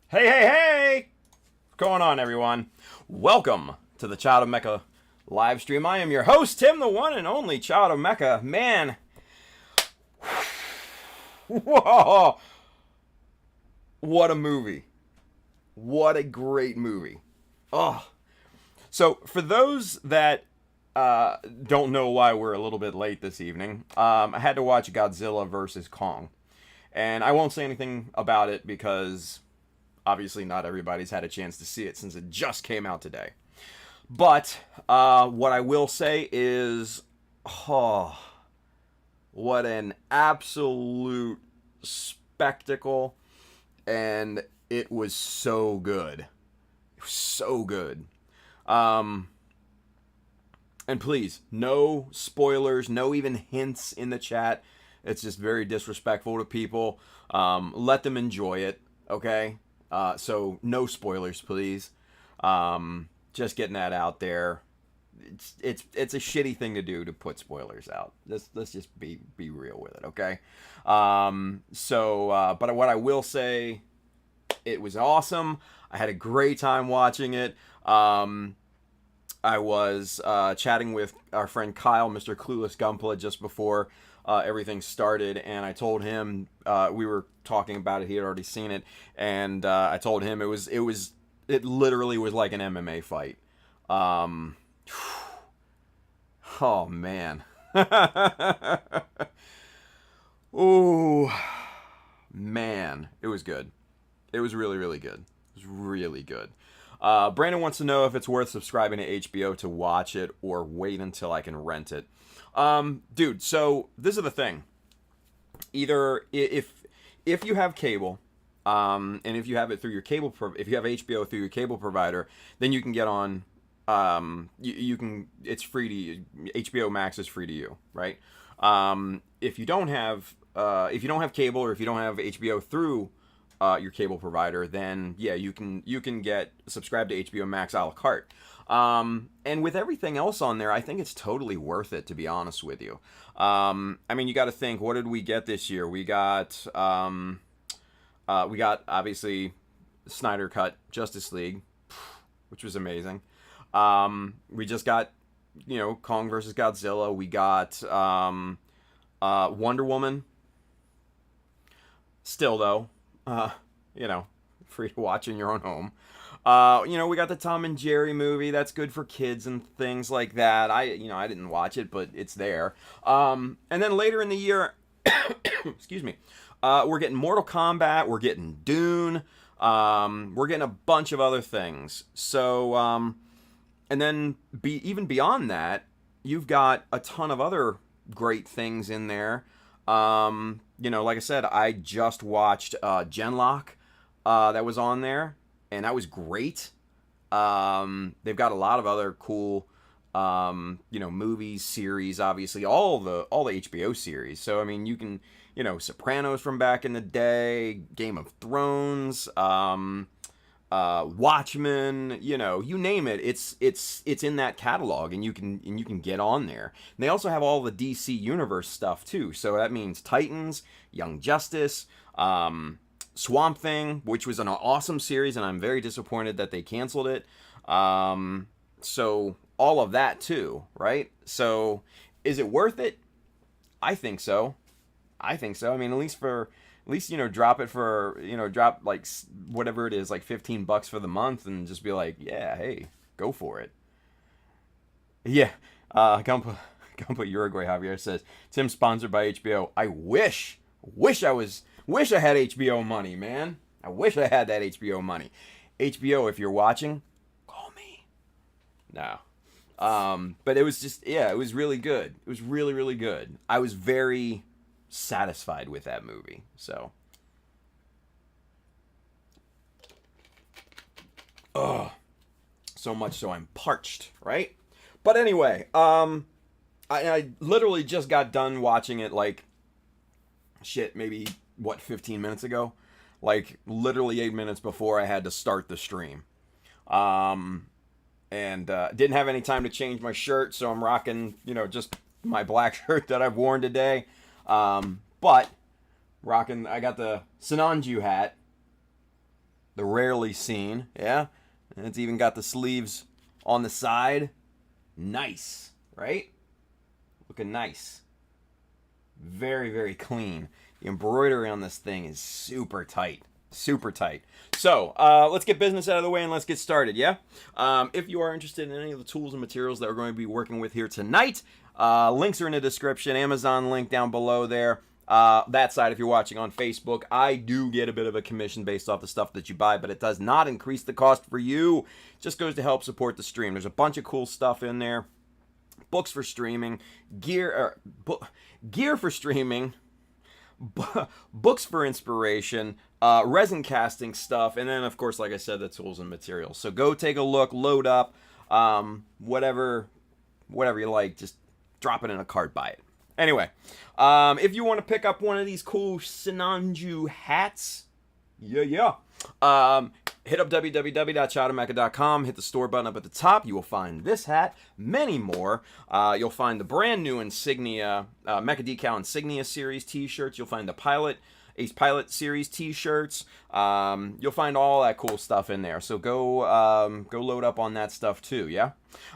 Hey, hey, hey! What's going on, everyone? Welcome to the Child of Mecha live stream. I am your host, Tim, the one and only Child of Mecha. Man, whoa! What a movie. What a great movie. Oh. So, for those that don't know why we're a little bit late this evening, I had to watch Godzilla versus Kong. And I won't say anything about it because obviously not everybody's had a chance to see it since it just came out today. But what I will say is, oh, what an absolute spectacle. And it was so good. It was so good. And please, no spoilers, no even hints in the chat. It's just very disrespectful to people. Let them enjoy it, okay? So no spoilers, please. Just getting that out there. It's a shitty thing to do to put spoilers out. Let's just be real with it, okay? But what I will say, it was awesome. I had a great time watching it. I was chatting with our friend Kyle, Mr. Clueless Gunpla, just before everything started, and I told him we were talking about it. He had already seen it, and I told him it literally was like an MMA fight. Oh man. Oh man, it was good. It was really, really good. It was really good. Brandon wants to know if it's worth subscribing to HBO to watch it or wait until I can rent it. Dude, so this is the thing. Either if you have cable, and if you have it through your cable, if you have HBO through your cable provider, then you can get on. You can. It's free to you. HBO Max is free to you, right? If you don't have cable, or if you don't have HBO through your cable provider, then yeah, you can get subscribe to HBO Max a la carte. And with everything else on there, I think it's totally worth it, to be honest with you. I mean, you got to think, what did we get this year? We got obviously Snyder Cut Justice League, which was amazing. We just got, Kong versus Godzilla. We got Wonder Woman. Still though, free to watch in your own home. We got the Tom and Jerry movie. That's good for kids and things like that. I didn't watch it, but it's there. And then later in the year, excuse me, we're getting Mortal Kombat. We're getting Dune. We're getting a bunch of other things. So, and then even beyond that, you've got a ton of other great things in there. Like I said, I just watched Genlock that was on there, and that was great. They've got a lot of other cool, movies, series, obviously, all the HBO series. So, I mean, you can, Sopranos from back in the day, Game of Thrones, Watchmen, you name it, it's in that catalog, and you can get on there. And they also have all the DC Universe stuff too. So that means Titans, Young Justice, Swamp Thing, which was an awesome series, and I'm very disappointed that they canceled it. So all of that too, right? So is it worth it? I think so. I mean, at least drop it for, drop like whatever it is, like $15 for the month, and just be like, yeah, hey, go for it. Yeah. Gumpa Uruguay Javier says, Tim sponsored by HBO. I wish I had HBO money, man. I wish I had that HBO money. HBO, if you're watching, call me. No. But it was just, yeah, it was really good. It was really, really good. I was very satisfied with that movie. So, so much so I'm parched, right? But anyway, I literally just got done watching it, like, maybe 15 minutes ago, like literally 8 minutes before I had to start the stream. And didn't have any time to change my shirt, so I'm rocking, just my black shirt that I've worn today. But rocking, I got the Sinanju hat. the rarely seen, yeah? And it's even got the sleeves on the side. Nice, right? Looking nice. Very, very clean. The embroidery on this thing is super tight. Super tight. So, let's get business out of the way and let's get started, yeah? If you are interested in any of the tools and materials that we're going to be working with here tonight, links are in the description. Amazon link down below there. That side, if you're watching on Facebook, I do get a bit of a commission based off the stuff that you buy, but it does not increase the cost for you. It just goes to help support the stream. There's a bunch of cool stuff in there. Books for streaming, gear for streaming, books for inspiration, resin casting stuff, and then, of course, like I said, the tools and materials. So go take a look, load up, whatever you like, just drop it in a cart, buy it. Anyway, if you want to pick up one of these cool Sinanju hats, hit up www.chowdermecha.com, hit the store button up at the top. You will find this hat, many more. You'll find the brand new Insignia, Mecha Decal Insignia Series t-shirts. You'll find the Ace Pilot Series t-shirts. You'll find all that cool stuff in there. So go load up on that stuff too, yeah?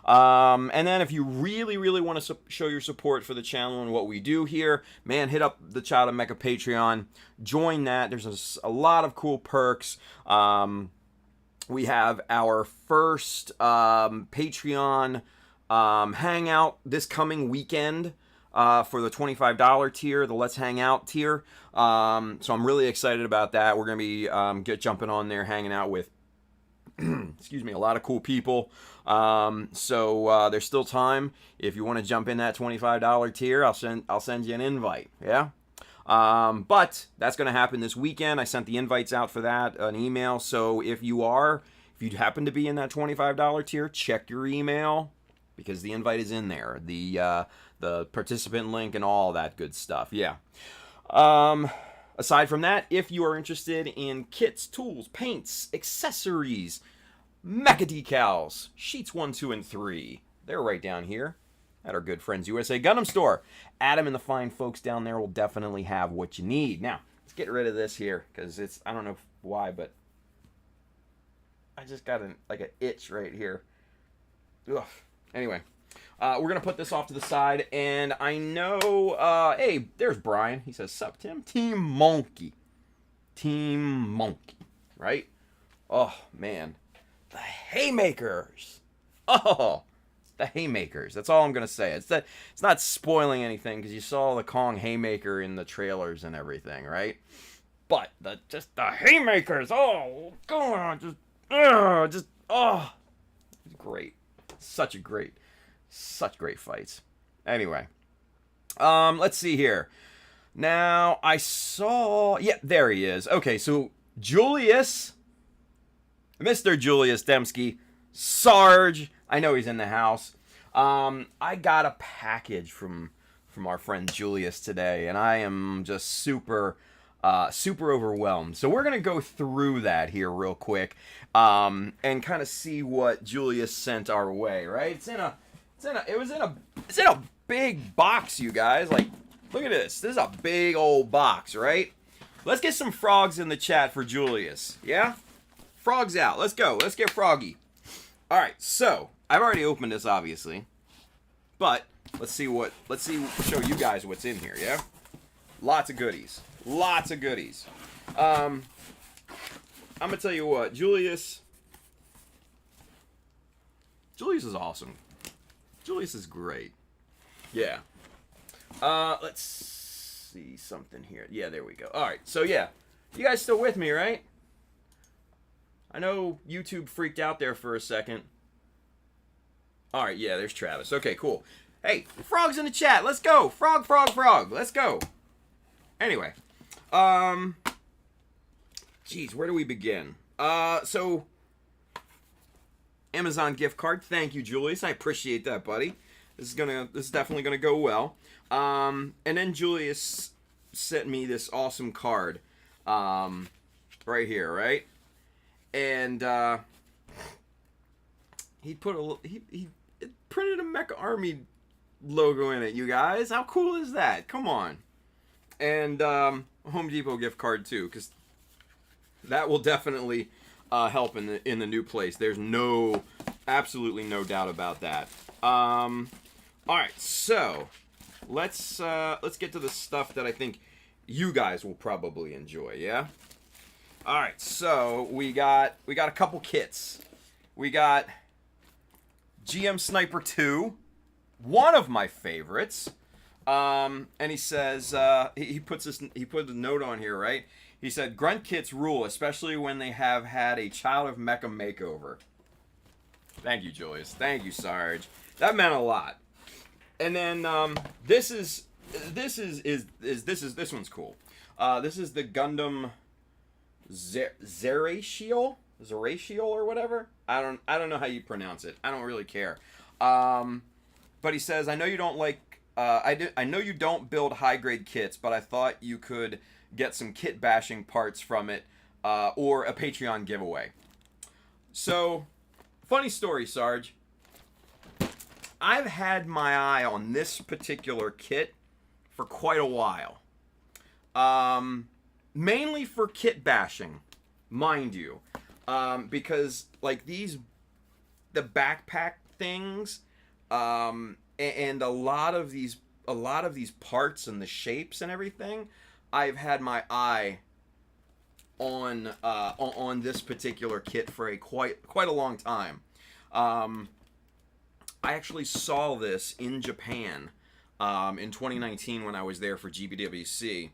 And then if you really, really want to show your support for the channel and what we do here, man, hit up the Child of Mecha Patreon. Join that. There's a lot of cool perks. We have our first Patreon hangout this coming weekend for the $25 tier, the Let's Hang Out tier. So I'm really excited about that. We're going to be jumping on there, hanging out with excuse me, a lot of cool people. So there's still time. If you want to jump in that $25 tier, I'll send you an invite. Yeah. But that's going to happen this weekend. I sent the invites out for that, an email. So if you happen to be in that $25 tier, check your email because the invite is in there. The participant link and all that good stuff. Yeah. Aside from that, if you are interested in kits, tools, paints, accessories, Mecha Decals, sheets 1, 2, and 3, they're right down here at our good friends USA Gundam Store. Adam and the fine folks down there will definitely have what you need. Now, let's get rid of this here because I don't know why, but I just got an itch right here. Ugh. Anyway, we're going to put this off to the side, and I know, hey, there's Brian. He says, sup, Tim? Team Monkey, right? Oh, man. The Haymakers. Oh, the Haymakers. That's all I'm going to say. It's not spoiling anything because you saw the Kong Haymaker in the trailers and everything, right? But just the Haymakers. Oh, go on. Great. Such great fights. Anyway, let's see here. Now, I saw... Yeah, there he is. Okay, so Julius... Mr. Julius Dembski, Sarge, I know he's in the house. I got a package from our friend Julius today, and I am just super overwhelmed. So we're gonna go through that here real quick, and kind of see what Julius sent our way. Right? It's in a big box, you guys. Like, look at this. This is a big old box, right? Let's get some frogs in the chat for Julius. Yeah. Frogs out. Let's go. Let's get froggy. All right. So I've already opened this, obviously, but let's show you guys what's in here. Yeah. Lots of goodies. I'm gonna tell you what, Julius is awesome. Julius is great. Yeah. Let's see something here. Yeah, there we go. All right. So yeah, you guys still with me, right? I know YouTube freaked out there for a second. All right, yeah, there's Travis. Okay, cool. Hey, frogs in the chat. Let's go. Frog. Let's go. Anyway, geez, where do we begin? So Amazon gift card. Thank you, Julius. I appreciate that, buddy. This is definitely gonna go well. And then Julius sent me this awesome card, right here, right? And he printed a Mecha Army logo in it, you guys. How cool is that? Come on. And Home Depot gift card too, because that will definitely help in the new place. There's absolutely no doubt about that. All right, so let's get to the stuff that I think you guys will probably enjoy. Yeah. All right, so we got a couple kits. We got GM Sniper 2, one of my favorites. And he says he put a note on here, right? He said, "Grunt kits rule, especially when they have had a Child of Mecha makeover." Thank you, Julius. Thank you, Sarge. That meant a lot. And then this one's cool. This is the Gundam Zerachiel or whatever. I don't know how you pronounce it. I don't really care. But he says, "I know you don't like I know you don't build high grade kits, but I thought you could get some kit bashing parts from it, or a Patreon giveaway." So, funny story, Sarge. I've had my eye on this particular kit for quite a while. Mainly for kit bashing, mind you. Because like the backpack things, and a lot of these parts and the shapes and everything, I've had my eye on this particular kit for a quite a long time. I actually saw this in Japan in 2019 when I was there for GBWC,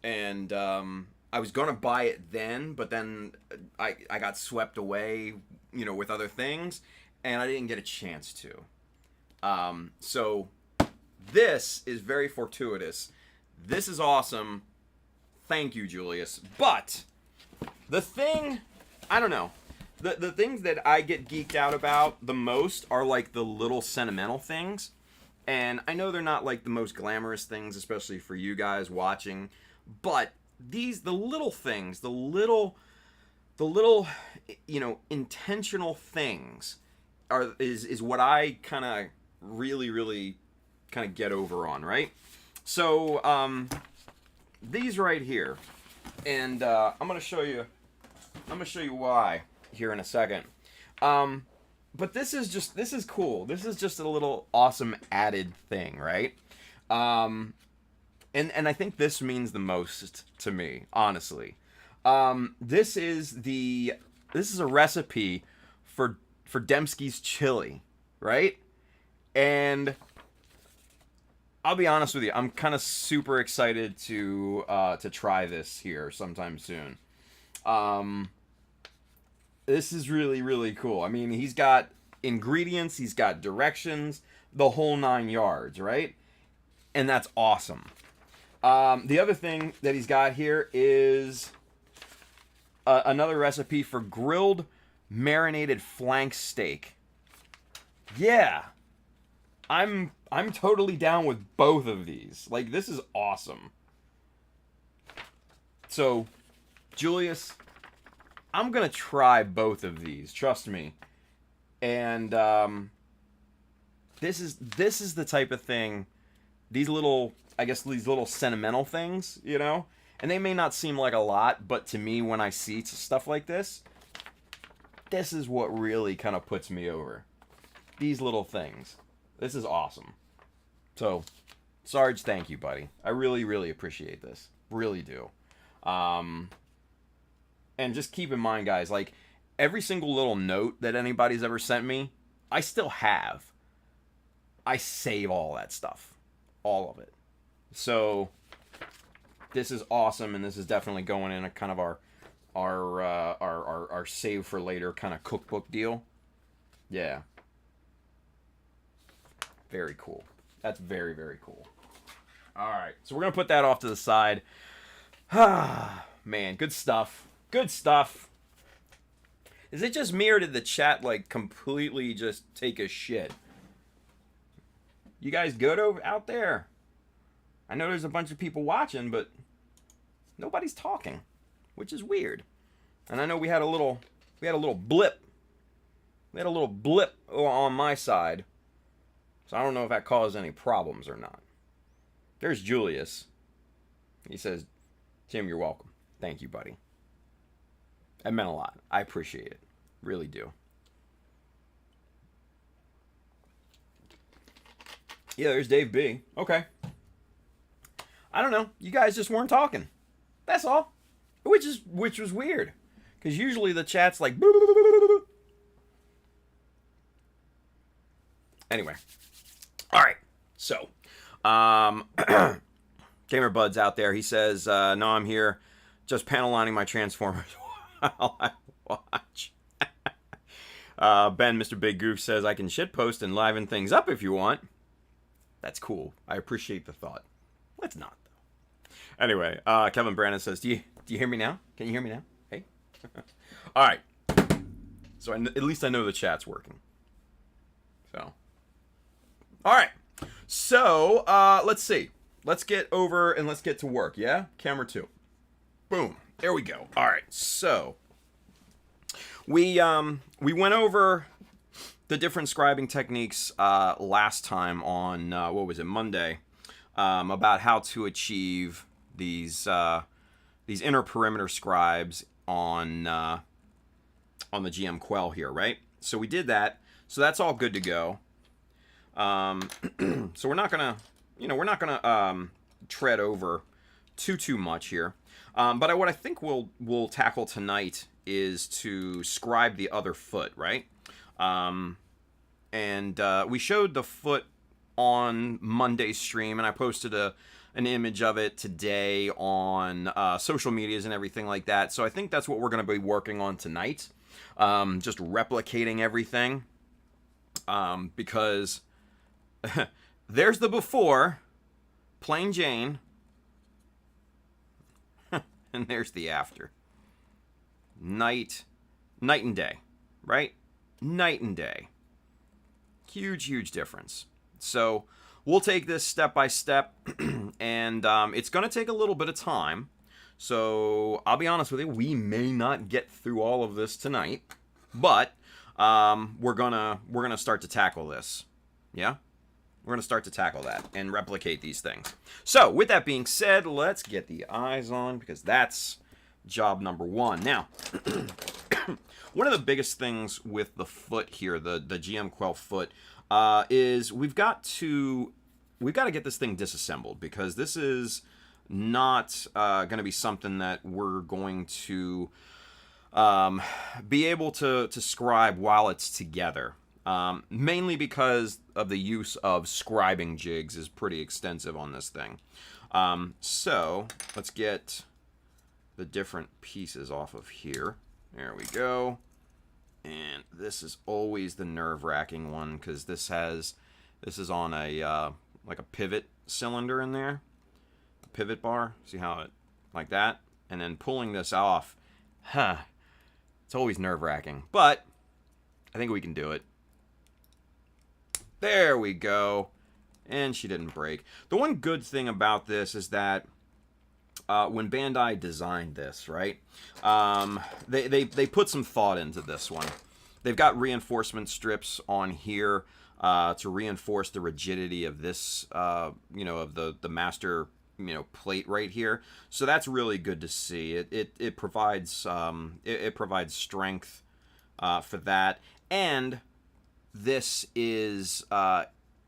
and I was gonna buy it then, but then I got swept away, with other things, and I didn't get a chance to. So this is very fortuitous. This is awesome. Thank you, Julius. But the thing, I don't know. The things that I get geeked out about the most are like the little sentimental things. And I know they're not like the most glamorous things, especially for you guys watching. But the little things, the little intentional things is what I kind of really kind of get over on, right? So these right here, and I'm gonna show you why here in a second. But this is cool. This is just a little awesome added thing, right? And I think this means the most to me, honestly. This is a recipe for Dembski's chili, right? And I'll be honest with you, I'm kind of super excited to try this here sometime soon. This is really cool. I mean, he's got ingredients, he's got directions, the whole 9 yards, right? And that's awesome. The other thing that he's got here is another recipe for grilled marinated flank steak. Yeah. I'm totally down with both of these. Like, this is awesome. So, Julius, I'm gonna try both of these. Trust me. And this is the type of thing. These little sentimental things, and they may not seem like a lot, but to me, when I see stuff like this is what really kind of puts me over. These little things. This is awesome. So, Sarge, thank you, buddy. I really appreciate this. Really do. And just keep in mind, guys, like, every single little note that anybody's ever sent me, I still have. I save all that stuff. All of it. So, this is awesome, and this is definitely going in a kind of our save for later kind of cookbook deal. Yeah. Very cool. That's very cool. All right, so we're gonna put that off to the side. Man, good stuff. Good stuff. Is it just me, or did the chat like completely just take a shit? You guys good out there? I know there's a bunch of people watching, but nobody's talking, which is weird. And I know we had a little blip. We had a little blip on my side. So I don't know if that caused any problems or not. There's Julius. He says, "Jim, you're welcome. Thank you, buddy." It meant a lot. I appreciate it. Really do. Yeah, there's Dave B. Okay. I don't know. You guys just weren't talking. That's all. Which was weird. Because usually the chat's like... Anyway. Alright. So. Gamer Bud's out there. He says, no, I'm here. Just panel lining my Transformers while I watch. Ben, Mr. Big Goof, says, I can shitpost and liven things up if you want. That's cool. I appreciate the thought. Let's not, though. Anyway, Kevin Brandon says, do you hear me now? Can you hear me now? Hey? All right. So at least I know the chat's working. So. All right. So, let's see. Let's get over and let's get to work, yeah? Camera 2. Boom. There we go. All right. So, we went over the different scribing techniques last time on what was it, Monday, about how to achieve these inner perimeter scribes on the GM Quel here, right? So we did that. So that's all good to go. So we're not gonna tread over too much here. But what I think we'll tackle tonight is to scribe the other foot, right? And we showed the foot on Monday's stream, and I posted an image of it today on social medias and everything like that. So I think that's what we're going to be working on tonight, just replicating everything, because there's the before, plain Jane, and there's the after. Night and day, right? Night and day. Huge difference. So we'll take this step by step, and it's going to take a little bit of time. So I'll be honest with you, we may not get through all of this tonight, but we're gonna start to tackle this. Yeah, we're gonna start to tackle that and replicate these things. So with that being said, let's get the eyes on, because that's job number 1. Now, one of the biggest things with the foot here, the GM Quel foot, is we've got to get this thing disassembled, because this is not going to be something that we're going to be able to scribe while it's together. Mainly because of the use of scribing jigs is pretty extensive on this thing. So let's get the different pieces off of here. There we go. And this is always the nerve-wracking one, because this is on a like a pivot cylinder in there, a pivot bar. See how it, like that, and then pulling this off, it's always nerve-wracking. But I think we can do it. There we go, and she didn't break. The one good thing about this is that when Bandai designed this, right, they put some thought into this one. They've got reinforcement strips on here to reinforce the rigidity of this, of the master, plate right here. So that's really good to see. It provides provides strength for that. And this is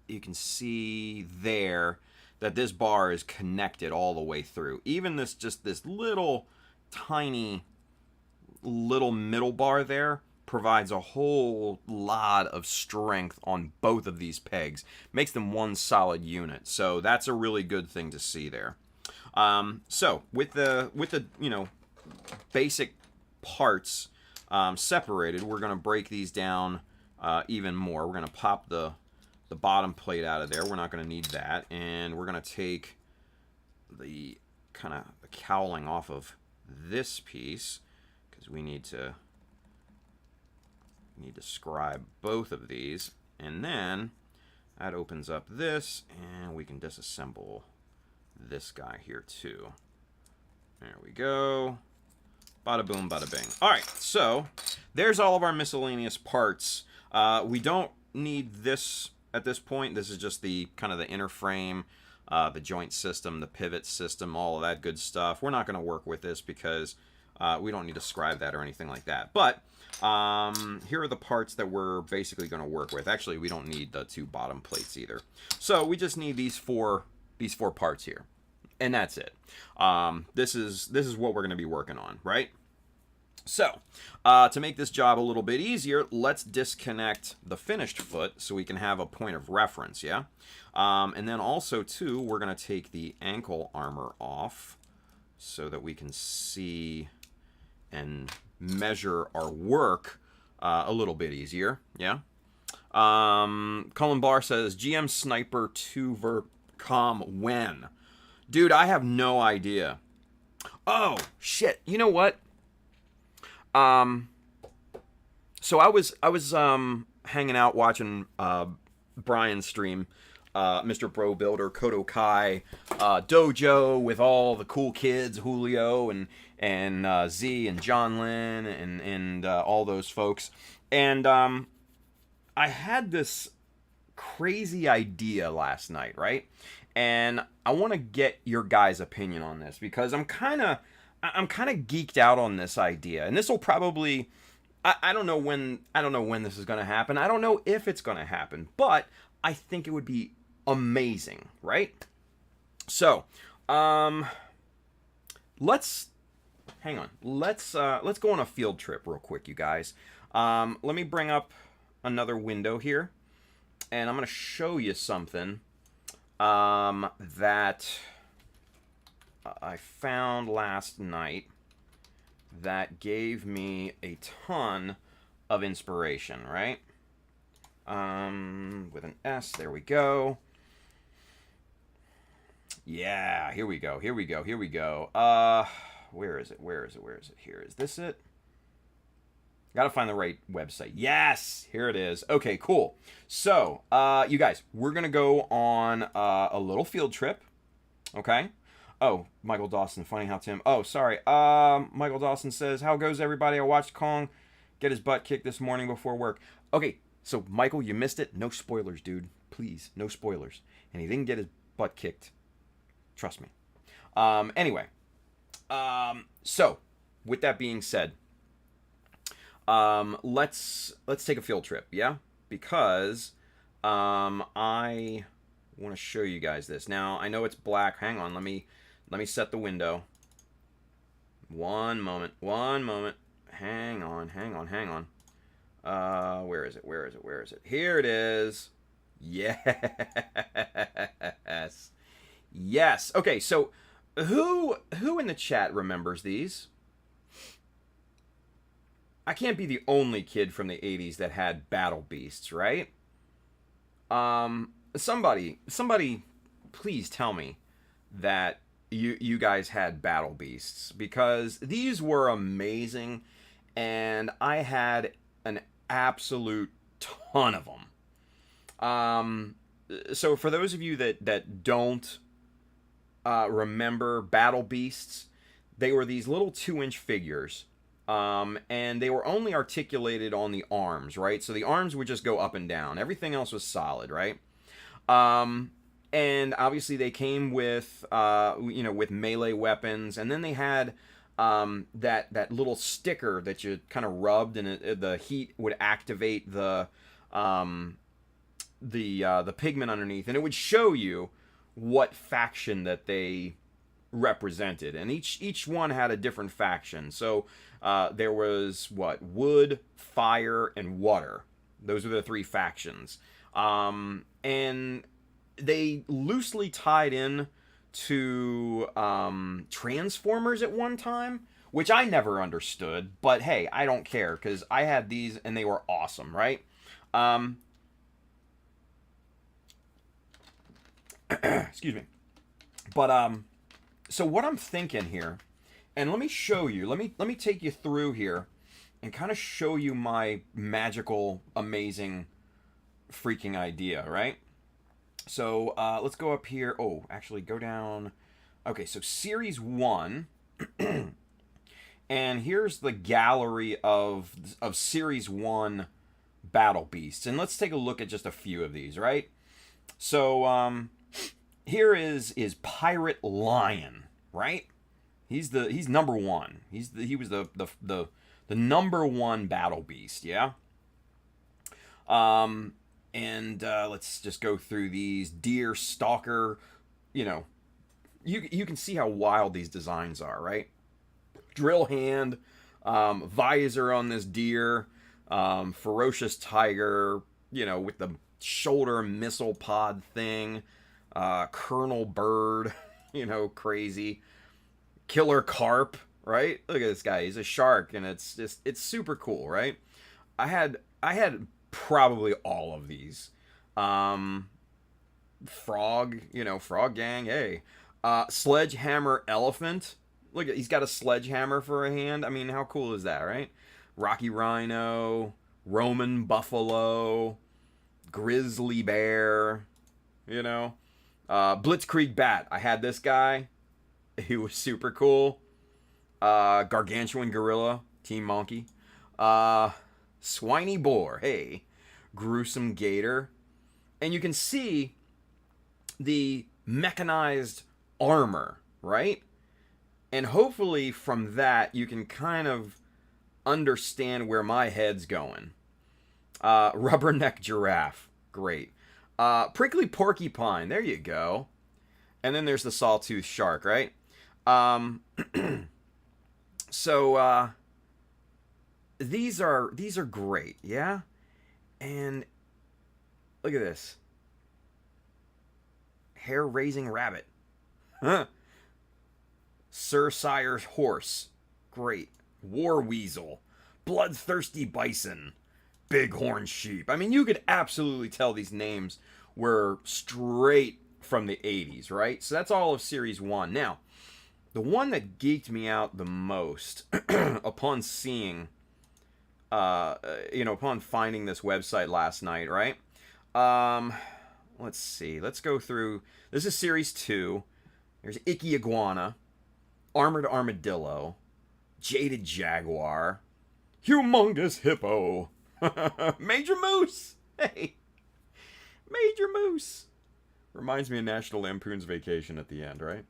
you can see there that this bar is connected all the way through. Even this little tiny little middle bar there provides a whole lot of strength on both of these pegs. Makes them one solid unit. So that's a really good thing to see there. So with the basic parts separated, we're going to break these down even more. We're going to pop the bottom plate out of there. We're not going to need that. And we're going to take the kind of the cowling off of this piece, because we need to scribe both of these. And then that opens up this, and we can disassemble this guy here too. There we go. Bada boom, bada bing. All right, so there's all of our miscellaneous parts. We don't need this at this point. This is just the kind of the inner frame, the joint system, the pivot system, all of that good stuff. We're not going to work with this because We don't need to scribe that or anything like that. But here are the parts that we're basically going to work with. Actually, we don't need the 2 bottom plates either. So we just need these four parts here. And that's it. This is what we're going to be working on, right? So, to make this job a little bit easier, let's disconnect the finished foot so we can have a point of reference, yeah? And then also, too, we're going to take the ankle armor off so that we can see and measure our work a little bit easier, yeah? Cullen Barr says, GM Sniper 2 Vercom when? Dude, I have no idea. Oh, shit. You know what? So I was hanging out watching Brian's stream, Mr. Bro Builder, Kodo Kai, Dojo with all the cool kids, Julio and Z and John Lynn and all those folks. And I had this crazy idea last night, right? And I want to get your guys' opinion on this because I'm kind of geeked out on this idea, and this will probably, I don't know when this is going to happen. I don't know if it's going to happen, but I think it would be amazing, right? So, let's go on a field trip real quick, you guys. Let me bring up another window here, and I'm going to show you something that I found last night that gave me a ton of inspiration, right? With an S, there we go. Yeah, here we go. Where is it? Here, is this it? Gotta find the right website. Yes, here it is. Okay, cool. So, you guys, we're gonna go on a little field trip, okay? Oh, Michael Dawson, funny how Tim... Oh, sorry. Michael Dawson says, how goes everybody? I watched Kong get his butt kicked this morning before work. Okay, so Michael, you missed it. No spoilers, dude. Please, no spoilers. And he didn't get his butt kicked. Trust me. Anyway. So, with that being said, let's take a field trip, yeah? Because I want to show you guys this. Now, I know it's black. Hang on, let me set the window. One moment. Hang on. Where is it? Here it is. Yes. Okay, so who in the chat remembers these? I can't be the only kid from the 80s that had battle beasts, right? Somebody please tell me that you guys had battle beasts, because these were amazing and I had an absolute ton of them. So for those of you that don't remember battle beasts, they were these little 2-inch figures, and they were only articulated on the arms, right? So the arms would just go up and down. Everything else was solid, right? And obviously they came with, with melee weapons, and then they had that little sticker that you kind of rubbed, and the heat would activate the pigment underneath, and it would show you what faction that they represented, and each one had a different faction. So there was wood, fire, and water. Those are the 3 factions, and they loosely tied in to Transformers at one time, which I never understood, but hey, I don't care, because I had these and they were awesome, right? Excuse me. But so what I'm thinking here, and let me show you, let me take you through here and kind of show you my magical, amazing, freaking idea, right? So let's go up here. Oh, actually go down. Okay, so Series 1. And here's the gallery of Series 1 Battle Beasts. And let's take a look at just a few of these, right? So here is Pirate Lion, right? He's number one. He was the number one battle beast. Yeah. And let's just go through these. Deer Stalker. You know, you can see how wild these designs are, right? Drill hand, visor on this deer, ferocious tiger, you know, with the shoulder missile pod thing, Colonel Bird, you know, crazy, killer carp, right? Look at this guy, he's a shark, and it's super cool, right? I had probably all of these. Frog, you know, frog gang, hey. Sledgehammer elephant. Look at, he's got a sledgehammer for a hand. I mean, how cool is that, right? Rocky Rhino, Roman Buffalo, Grizzly Bear, you know. Blitzkrieg Bat. I had this guy. He was super cool. Gargantuan Gorilla, Team Monkey. Swiney Boar, hey. Gruesome Gator. And you can see the mechanized armor, right? And hopefully from that you can kind of understand where my head's going. Rubberneck Giraffe, great. Prickly Porcupine, there you go. And then there's the Sawtooth Shark, right? So these are great, yeah? And look at this. Hair-raising rabbit. Huh. Sir Sire's horse. Great. War weasel. Bloodthirsty bison. Bighorn sheep. I mean, you could absolutely tell these names were straight from the 80s, right? So that's all of Series 1. Now, the one that geeked me out the most upon seeing, upon finding this website last night, right? Let's see. Let's go through. This is Series 2. There's Icky Iguana, Armored Armadillo, Jaded Jaguar, Humongous Hippo, Major Moose. Hey, Major Moose. Reminds me of National Lampoon's Vacation at the end, right?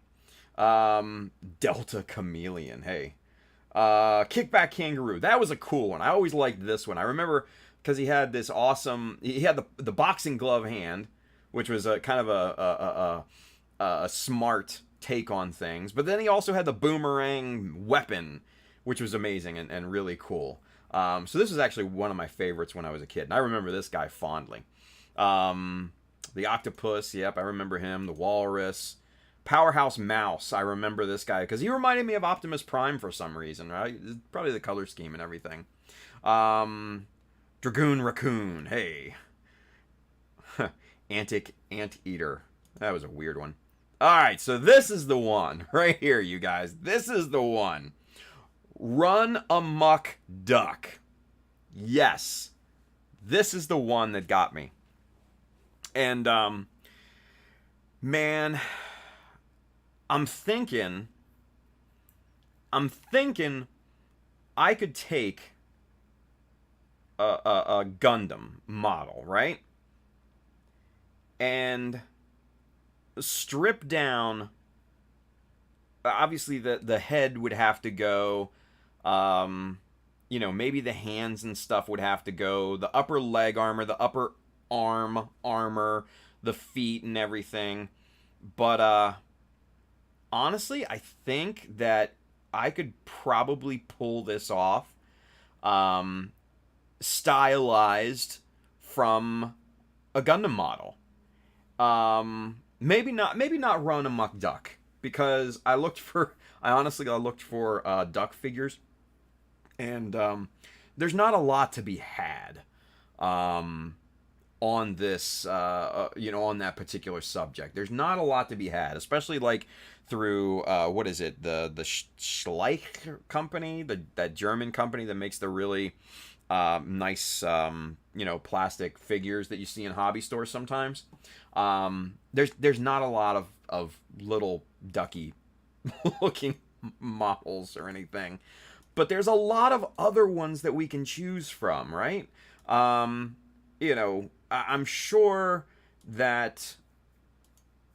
Delta Chameleon. Hey. Kickback Kangaroo. That was a cool one. I always liked this one. I remember because he had this awesome. He had the boxing glove hand, which was a kind of a smart take on things. But then he also had the boomerang weapon, which was amazing and really cool. So this was actually one of my favorites when I was a kid, and I remember this guy fondly. The octopus, yep, I remember him. The walrus. Powerhouse Mouse, I remember this guy because he reminded me of Optimus Prime for some reason, right? Probably the color scheme and everything. Dragoon Raccoon, hey. Antic Anteater. That was a weird one. Alright, so this is the one right here, you guys. This is the one. Run Amok Duck. Yes. This is the one that got me. And, man, I'm thinking I could take a Gundam model, right? And strip down. Obviously, the head would have to go. Maybe the hands and stuff would have to go. The upper leg armor, the upper arm armor, the feet and everything. But honestly, I think that I could probably pull this off, stylized from a Gundam model. Maybe not Run Amok Duck, because I looked for duck figures, and there's not a lot to be had on this, on that particular subject. There's not a lot to be had, especially like through what is it, the Schleich company, that German company that makes the really nice plastic figures that you see in hobby stores sometimes. There's not a lot of little ducky looking models or anything, but there's a lot of other ones that we can choose from, right? I'm sure that,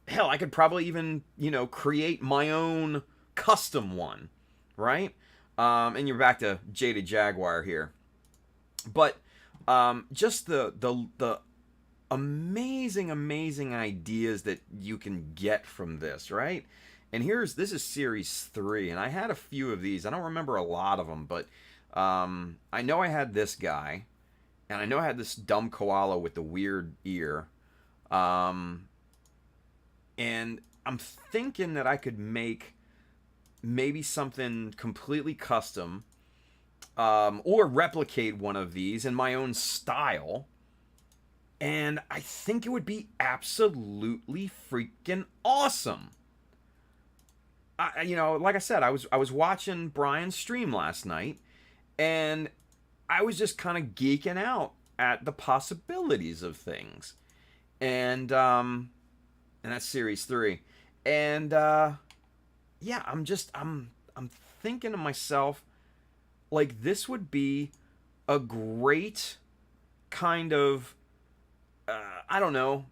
hell, I could probably even, create my own custom one, right? And you're back to Jaded Jaguar here. But just the amazing ideas that you can get from this, right? And this is series 3, and I had a few of these. I don't remember a lot of them, but I know I had this guy, and I know I had this dumb koala with the weird ear. And I'm thinking that I could make maybe something completely custom, or replicate one of these in my own style. And I think it would be absolutely freaking awesome. Like I said, I was watching Brian's stream last night, and I was just kind of geeking out at the possibilities of things. And that's series 3. And yeah, I'm thinking to myself, like, this would be a great kind of I don't know,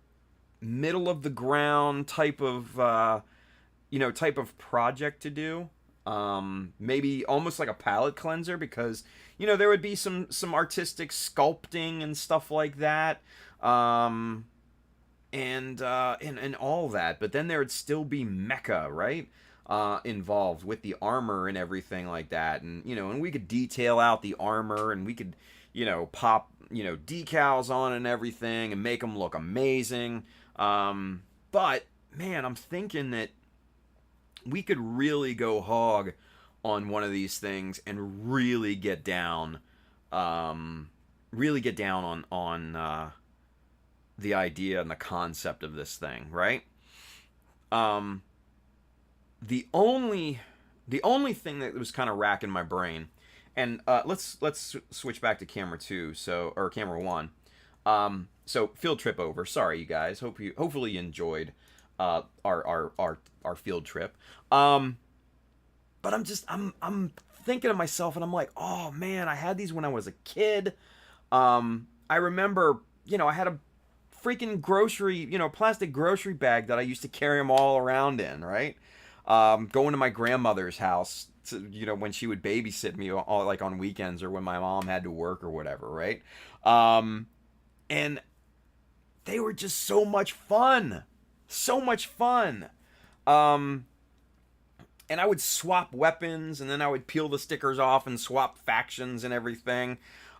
middle of the ground type of project to do. Maybe almost like a palette cleanser, because there would be some artistic sculpting and stuff like that, and all that. But then there would still be mecha, right, involved with the armor and everything like that. And and we could detail out the armor, and we could pop decals on and everything and make them look amazing. But man, I'm thinking that we could really go hog on one of these things and really get down on the idea and the concept of this thing, right? The only thing that was kind of racking my brain, and let's switch back to camera 2, or camera 1. So field trip over. Sorry, you guys. Hopefully you enjoyed our field trip. But I'm thinking to myself, and I'm like, oh man, I had these when I was a kid. I remember, I had a freaking plastic grocery bag that I used to carry them all around in, right? Going to my grandmother's house to, when she would babysit me all, like on weekends or when my mom had to work or whatever, right? And they were just so much fun. So much fun. And I would swap weapons, and then I would peel the stickers off and swap factions and everything.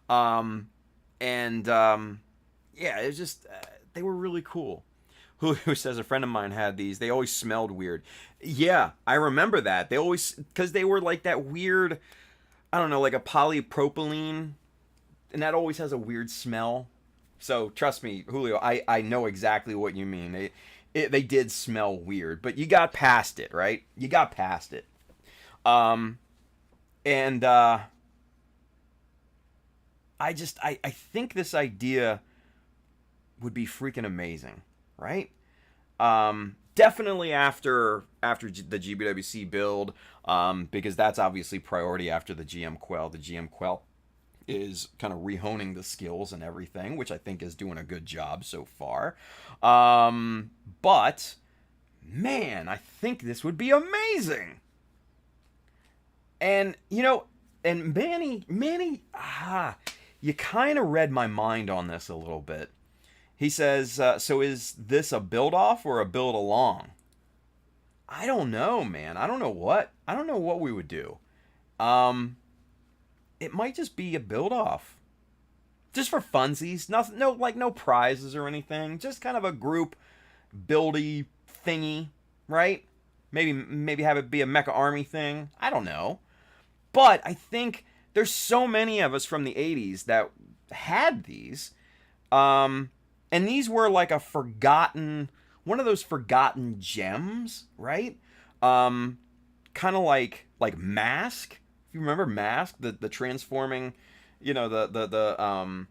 Yeah, it was just, they were really cool. Who says a friend of mine had these. They always smelled weird. Yeah, I remember that. They always, because they were like that weird, I don't know, like a polypropylene, and that always has a weird smell. So trust me, Julio, I know exactly what you mean. They did smell weird, but you got past it, right? You got past it. I think this idea would be freaking amazing, right? Definitely after the GBWC build, because that's obviously priority after the GM Quel. The GM Quel is kind of rehoning the skills and everything, which I think is doing a good job so far. But man, I think this would be amazing. And and Manny, you kind of read my mind on this a little bit. He says, so is this a build-off or a build-along? I don't know, man. I don't know what we would do. It might just be a build-off. Just for funsies. Nothing, no prizes or anything. Just kind of a group buildy thingy, right? Maybe have it be a mecha army thing. I don't know. But I think there's so many of us from the 80s that had these. And these were like one of those forgotten gems, right? Kind of like Mask. If you remember Mask, the transforming, the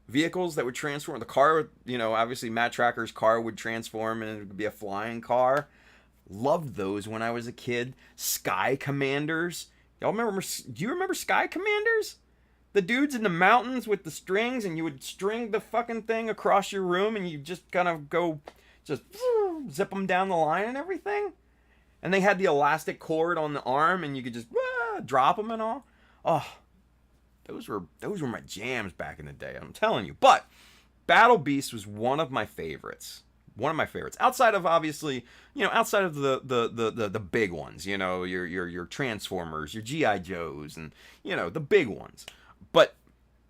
vehicles that would transform. The car, obviously Matt Tracker's car would transform and it would be a flying car. Loved those when I was a kid. Sky Commanders. Y'all remember? Do you remember Sky Commanders? The dudes in the mountains with the strings, and you would string the fucking thing across your room, and you just kind of go, just zip them down the line and everything. And they had the elastic cord on the arm, and you could just drop them and all. Oh, those were my jams back in the day. I'm telling you. But Battle Beast was one of my favorites. One of my favorites. Outside of, obviously, outside of the big ones. Your Transformers, your GI Joes, and the big ones. But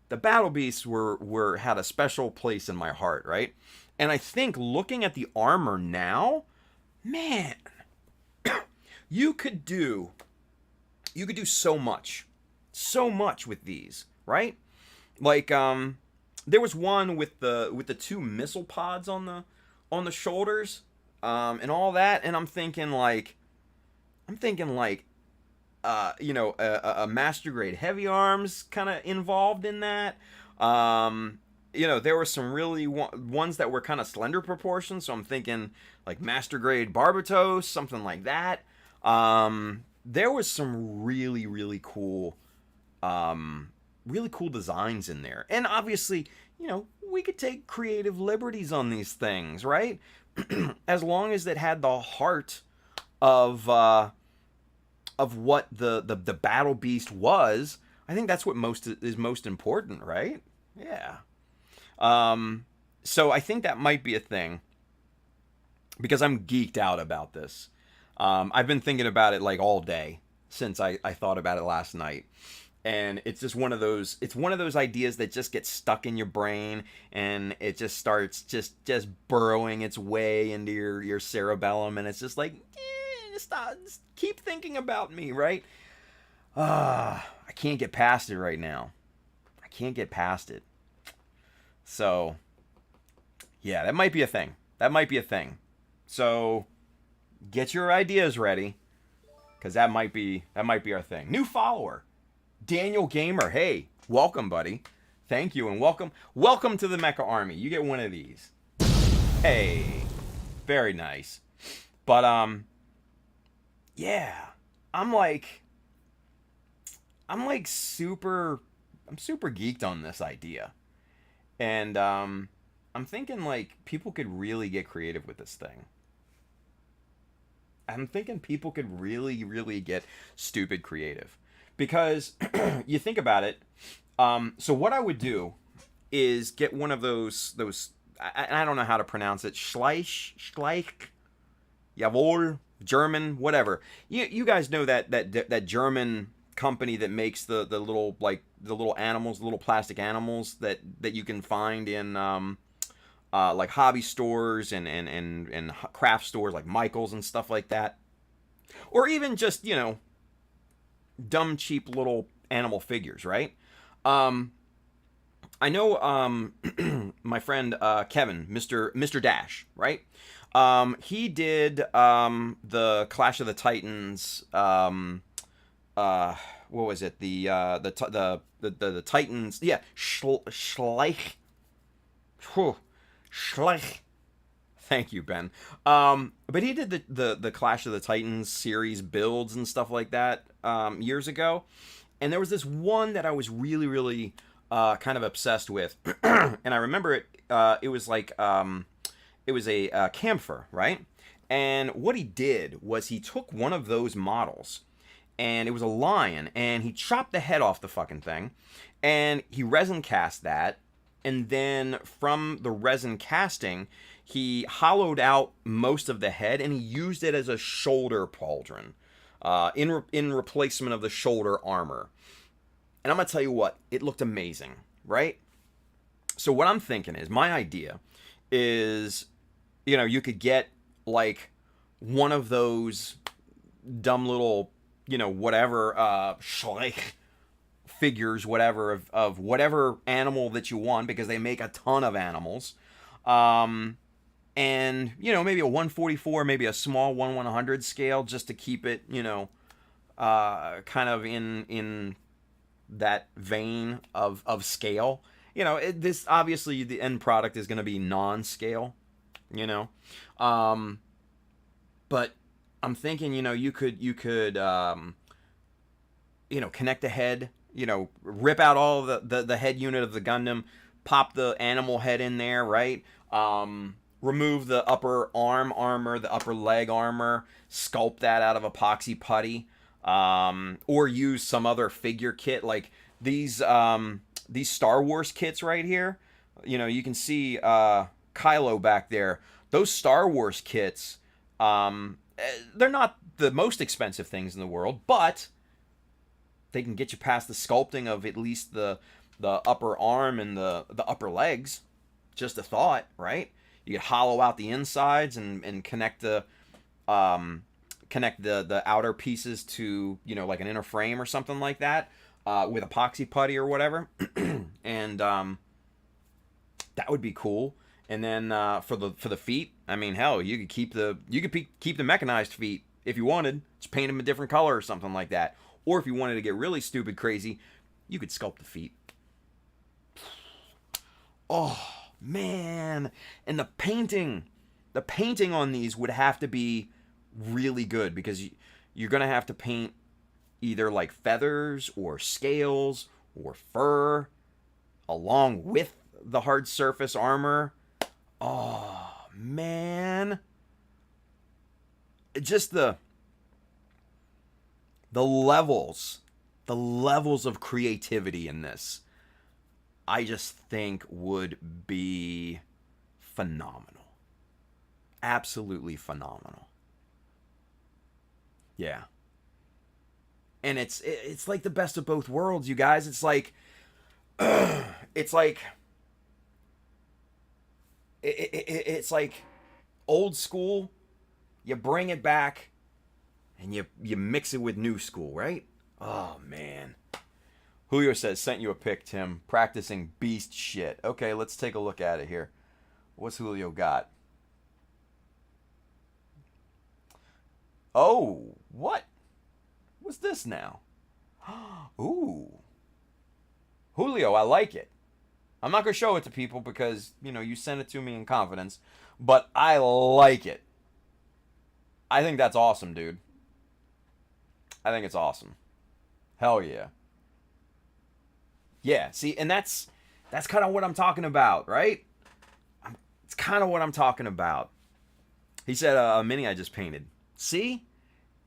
the Battle Beasts had a special place in my heart, right? And I think looking at the armor now, man, you could do so much with these, right? Like there was one with the two missile pods on the shoulders, and all that, and I'm thinking like a master grade heavy arms kind of involved in that. There were some really ones that were kind of slender proportions, so I'm thinking like master grade Barbatos, something like that. There was some really, really cool designs in there. And obviously, we could take creative liberties on these things, right? As long as it had the heart of what the Battle Beast was. I think that's what is most important, right? Yeah. So I think that might be a thing, because I'm geeked out about this. I've been thinking about it like all day since I thought about it last night. And it's just one of those ideas that just gets stuck in your brain, and it just starts just burrowing its way into your cerebellum, and it's just like, just keep thinking about me, right? I can't get past it right now. I can't get past it. So, yeah, that might be a thing. So, get your ideas ready, because that might be our thing. New follower, Daniel Gamer. Hey, welcome, buddy. Thank you, and welcome to the Mecha Army. You get one of these. Hey, very nice. But yeah, I'm super geeked on this idea, and I'm thinking like people could really get creative with this thing. I'm thinking people could really, really get stupid creative. Because you think about it, so what I would do is get one of those I don't know how to pronounce it, Schleich, jawohl, German, whatever. You guys know that German company that makes the little animals, the little plastic animals that you can find in like hobby stores and craft stores like Michael's and stuff like that, or even just dumb cheap little animal figures, right? I know my friend Kevin, Mr. Dash, right? He did the Clash of the Titans. What was it? The Titans. Yeah, Schleich. Schleich. Thank you, Ben. But he did the Clash of the Titans series builds and stuff like that years ago. And there was this one that I was really, really kind of obsessed with. And I remember it. It was like it was a camphor, right? And what he did was he took one of those models, and it was a lion, and he chopped the head off the fucking thing, and he resin cast that. And then from the resin casting, he hollowed out most of the head, and he used it as a shoulder pauldron in replacement of the shoulder armor. And I'm going to tell you what, it looked amazing, right? So what I'm thinking is, my idea is, you could get like one of those dumb little, whatever, Schleich figures, whatever, of whatever animal that you want, because they make a ton of animals. And, maybe a 144, maybe a small 1/100 scale, just to keep it, kind of in that vein of scale. This obviously the end product is going to be non-scale, but I'm thinking, you could connect the head, rip out all the head unit of the Gundam, pop the animal head in there, right? remove the upper arm armor, the upper leg armor, sculpt that out of epoxy putty, or use some other figure kit like these Star Wars kits right here. You know, you can see Kylo back there. Those Star Wars kits, they're not the most expensive things in the world, but they can get you past the sculpting of at least the upper arm and the upper legs. Just a thought, right? You could hollow out the insides and connect the outer pieces to, you know, like an inner frame or something like that, with epoxy putty or whatever. And that would be cool. And then for the feet, I mean, hell, you could keep the mechanized feet if you wanted. Just paint them a different color or something like that. Or if you wanted to get really stupid crazy, you could sculpt the feet. Oh man, and the painting on these would have to be really good, because you're gonna have to paint either like feathers or scales or fur along with the hard surface armor. Oh man, just the levels of creativity in this, I just think would be phenomenal. Absolutely phenomenal. Yeah. And it's like the best of both worlds, you guys. It's like it's like old school, you bring it back and you mix it with new school, right? Oh man. Julio says, sent you a pic, Tim. Practicing beast shit. Okay, let's take a look at it here. What's Julio got? Oh, what? What's this now? Ooh. Julio, I like it. I'm not going to show it to people because, you know, you sent it to me in confidence. But I like it. I think that's awesome, dude. I think it's awesome. Hell yeah. Yeah, see, and that's kind of what I'm talking about, right? It's kind of what I'm talking about. He said, a mini I just painted. See?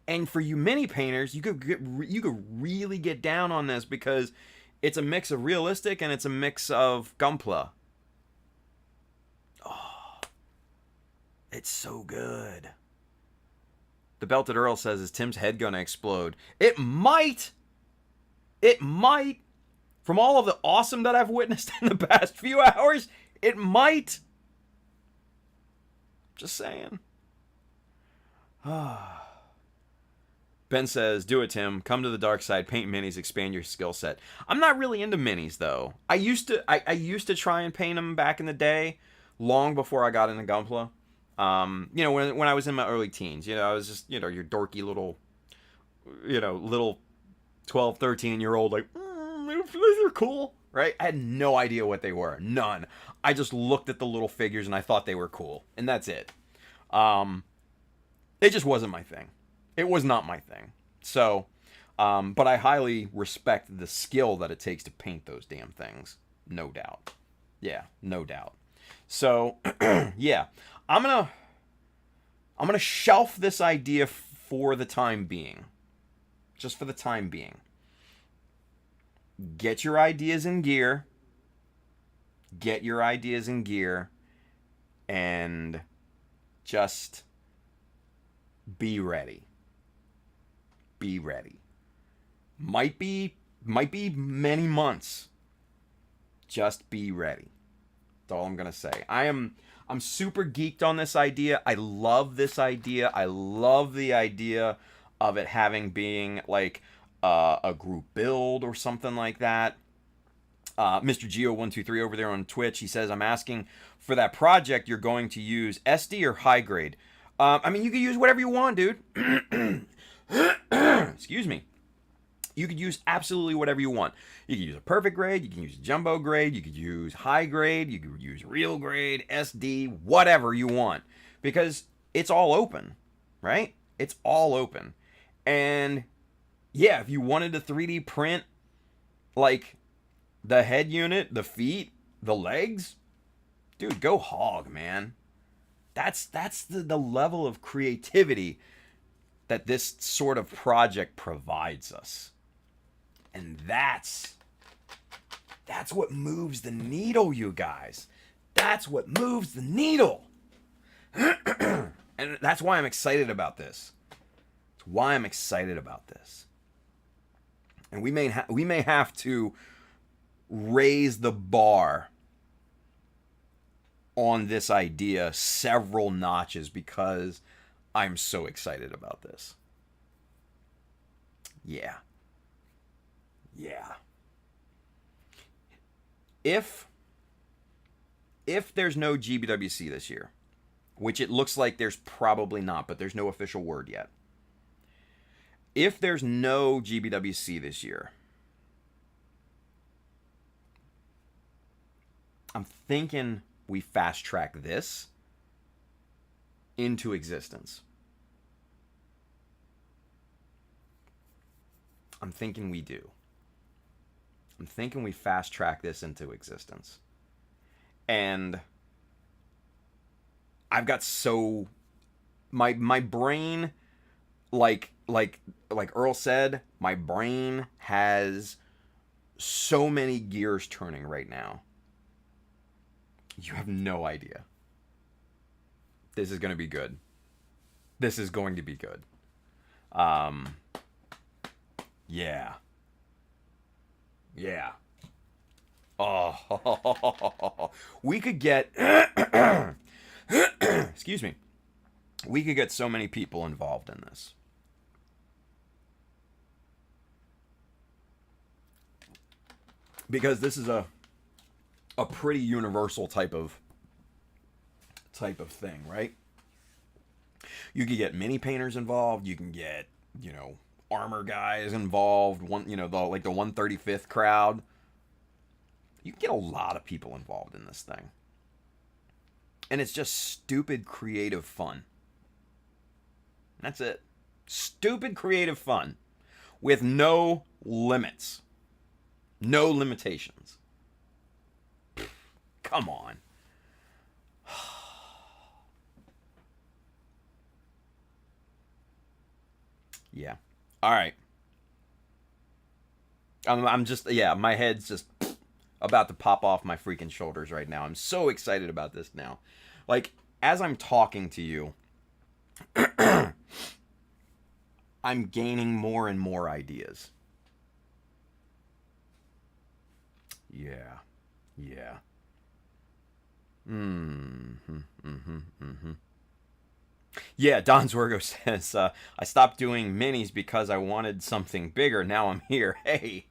And for you mini painters, you could really get down on this, because it's a mix of realistic and it's a mix of Gunpla. Oh, it's so good. The Belted Earl says, is Tim's head gonna explode? It might. It might. From all of the awesome that I've witnessed in the past few hours, it might. Just saying. Ben says, do it, Tim. Come to the dark side. Paint minis. Expand your skill set. I'm not really into minis, though. I used to try and paint them back in the day, long before I got into Gunpla. You know, when I was in my early teens. You know, I was just, you know, your dorky little 12, 13-year-old, like, these are cool, right? I had no idea what they were. None. I just looked at the little figures and I thought they were cool. And that's it. It just wasn't my thing. It was not my thing. So, but I highly respect the skill that it takes to paint those damn things. No doubt. Yeah, no doubt. So, yeah. I'm gonna shelf this idea for the time being. Just for the time being. Get your ideas in gear. Get your ideas in gear. And just be ready. Be ready. Might be many months. Just be ready. That's all I'm gonna say. I'm super geeked on this idea. I love this idea. I love the idea of it being like a group build or something like that. Mr. Geo123 over there on Twitch, he says, I'm asking for that project you're going to use SD or high grade. I mean, you can use whatever you want, dude. Excuse me. You could use absolutely whatever you want. You could use a perfect grade, you can use a jumbo grade, you could use high grade, you could use real grade, SD, whatever you want. Because it's all open, right? It's all open. And yeah, if you wanted to 3D print like the head unit, the feet, the legs, dude, go hog, man. That's the level of creativity that this sort of project provides us. And that's what moves the needle, you guys. That's what moves the needle. And that's why I'm excited about this. It's why I'm excited about this. And we may have to raise the bar on this idea several notches because I'm so excited about this. Yeah. Yeah. If there's no GBWC this year, which it looks like there's probably not, but there's no official word yet. If there's no GBWC this year, I'm thinking we fast track this into existence. I'm thinking we do. I'm thinking we fast track this into existence. And I've got so my brain, like Earl said, my brain has so many gears turning right now. You have no idea. This is going to be good. This is going to be good. Yeah. Yeah. Oh, we could get excuse me. We could get so many people involved in this. Because this is a pretty universal type of thing, right? You could get mini painters involved, you can get, armor guys involved, the 135th crowd. You can get a lot of people involved in this thing. And it's just stupid creative fun. That's it. Stupid creative fun with no limits. No limitations. Come on. Yeah. All right. I'm just, my head's just about to pop off my freaking shoulders right now. I'm so excited about this now. Like, as I'm talking to you, I'm gaining more and more ideas. Yeah. Yeah. Yeah, Don Zwergo says, I stopped doing minis because I wanted something bigger. Now I'm here. Hey.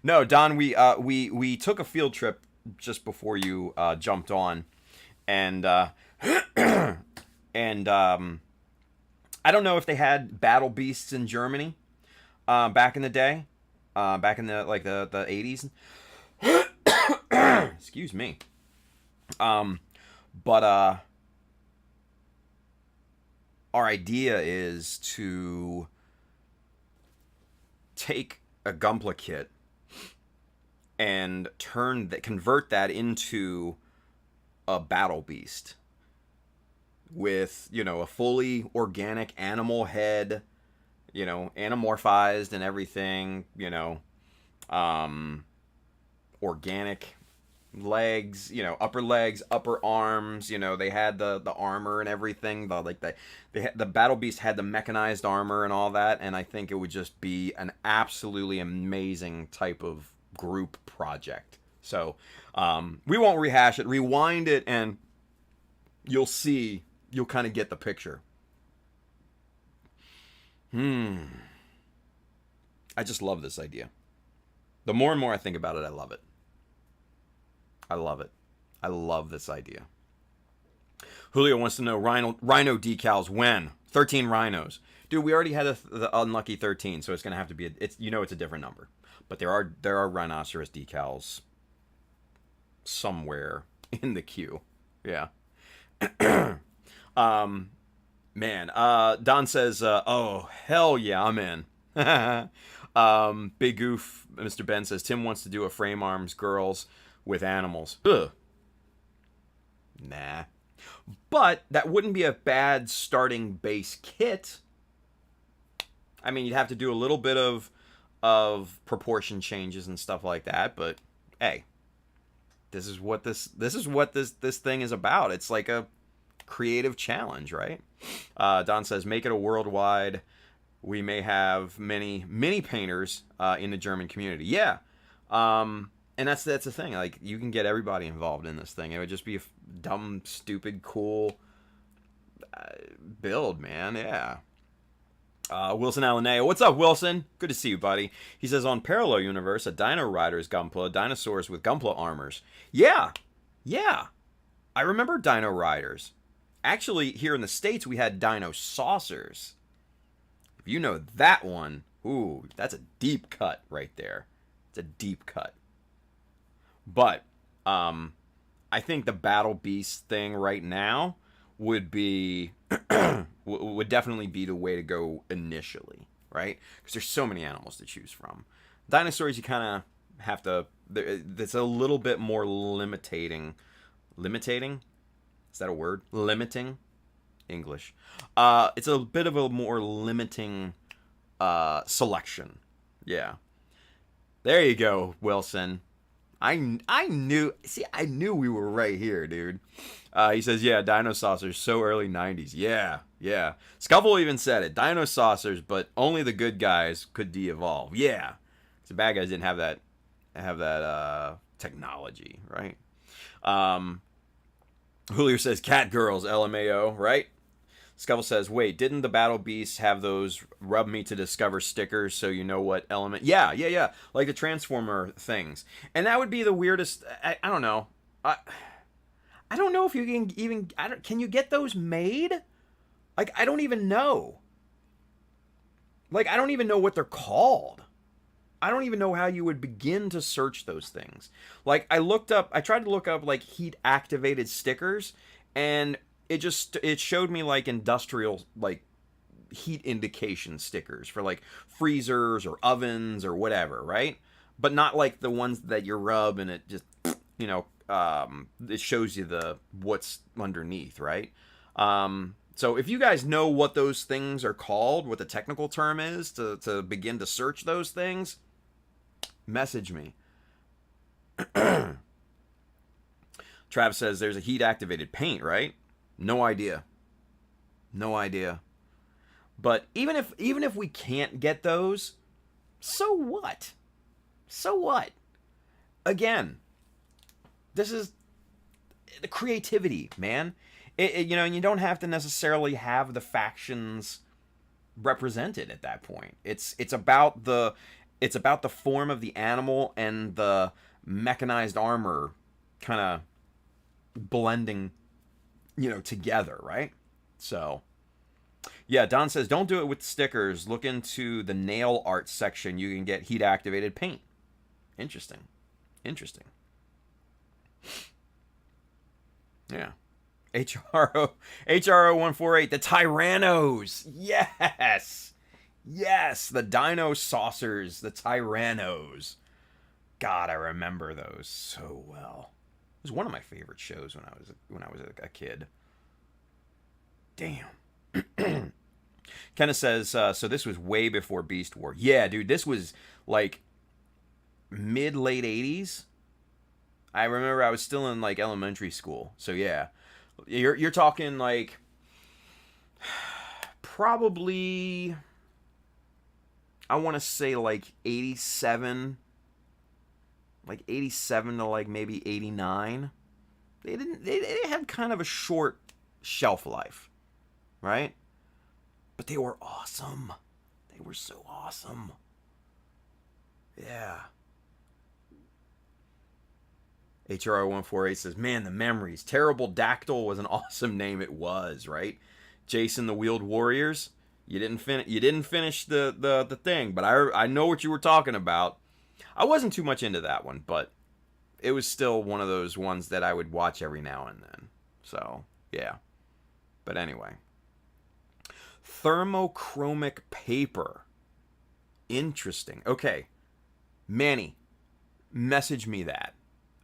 No, Don, we took a field trip just before you jumped on. And and I don't know if they had battle beasts in Germany back in the day. Back in the 80s. Excuse me. But our idea is to take a Gunpla kit and convert that into a battle beast with, a fully organic animal head, anamorphized and everything, organic legs, upper legs, upper arms, they had the armor and everything, the battle beast had the mechanized armor and all that, and I think it would just be an absolutely amazing type of group project. So we won't rehash it, rewind it, and you'll kind of get the picture. I just love this idea. The more and more I think about it, I love it. I love it. I love this idea. Julio wants to know rhino decals when? 13 rhinos. Dude, we already had the unlucky 13, so it's going to have to be it's a different number. But there are rhinoceros decals somewhere in the queue. Yeah. Man, Don says, oh, hell yeah, I'm in. Big Goof, Mr. Ben says, Tim wants to do a frame arms girls with animals. Ugh. Nah. But that wouldn't be a bad starting base kit. I mean, you'd have to do a little bit of proportion changes and stuff like that, but hey, this is what this thing is about. It's like a creative challenge, right? Don says, make it a worldwide. We may have many painters in the German community. Yeah. And that's the thing. Like, you can get everybody involved in this thing. It would just be a dumb, stupid, cool build, man. Yeah. Wilson Alaneo. What's up, Wilson? Good to see you, buddy. He says, on Parallel Universe, a Dino Riders Gunpla, dinosaurs with Gunpla armors. Yeah. Yeah. I remember Dino Riders. Actually, here in the States, we had Dino Saucers. If you know that one, ooh, that's a deep cut right there. It's a deep cut. But I think the Battle Beast thing right now would be would definitely be the way to go initially, right? Because there's so many animals to choose from. Dinosaurs, you kind of have to. It's a little bit more limiting. Limiting? Is that a word? Limiting? English. It's a bit of a more limiting selection. Yeah. There you go, Wilson. I knew we were right here, dude. He says, yeah, Dino Saucers, so early 90s. Yeah. Scuffle even said it. Dino Saucers, but only the good guys could de-evolve. Yeah. The bad guys didn't have that technology, right? Julio says, cat girls, LMAO, right? Scuffle says, wait, didn't the Battle Beasts have those rub me to discover stickers so you know what element? Yeah. Like the Transformer things. And that would be the weirdest. I don't know. I don't know if you can even. Can you get those made? Like, I don't even know. Like, I don't even know what they're called. I don't even know how you would begin to search those things. Like, I tried to look up, like, heat activated stickers, and it showed me like industrial, like, heat indication stickers for like freezers or ovens or whatever, right? But not like the ones that you rub and it just, it shows you what's underneath, right? So if you guys know what those things are called, what the technical term is to begin to search those things, message me. Trav says there's a heat activated paint, right? No idea. But even if we can't get those, so what? Again, this is the creativity, man. And you don't have to necessarily have the factions represented at that point. It's about the form of the animal and the mechanized armor kind of blending together, right? So, yeah, Don says, don't do it with stickers. Look into the nail art section. You can get heat activated paint. Interesting. Yeah. HRO 148, the Tyrannos. Yes, the Dino Saucers, the Tyrannos. God, I remember those so well. It was one of my favorite shows when I was a kid. Damn. Kenneth says, so this was way before Beast War. Yeah, dude, this was like mid-late 80s. I remember I was still in like elementary school. So yeah. You're talking like probably, I want to say like 87 to like maybe 89. They had kind of a short shelf life, right? But they were awesome. They were so awesome. Yeah. HRO148 says, man, the memories. Terrible Dactyl was an awesome name. It was, right? Jason the Wheeled Warriors. You didn't finish the thing, but I know what you were talking about. I wasn't too much into that one, but it was still one of those ones that I would watch every now and then. So, yeah. But anyway. Thermochromic Paper. Interesting. Okay. Manny, message me that.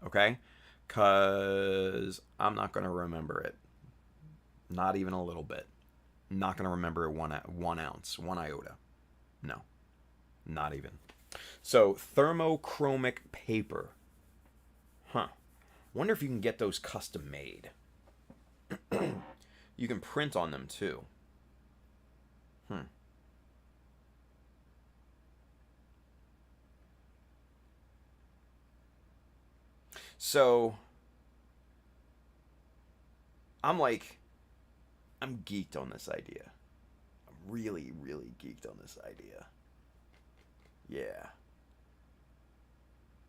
Okay? Because I'm not going to remember it. Not even a little bit. Not going to remember it 1 ounce, 1 iota. No, not even. So, thermochromic paper. Huh. Wonder if you can get those custom made. You can print on them too. So, I'm geeked on this idea. I'm really, really geeked on this idea. Yeah.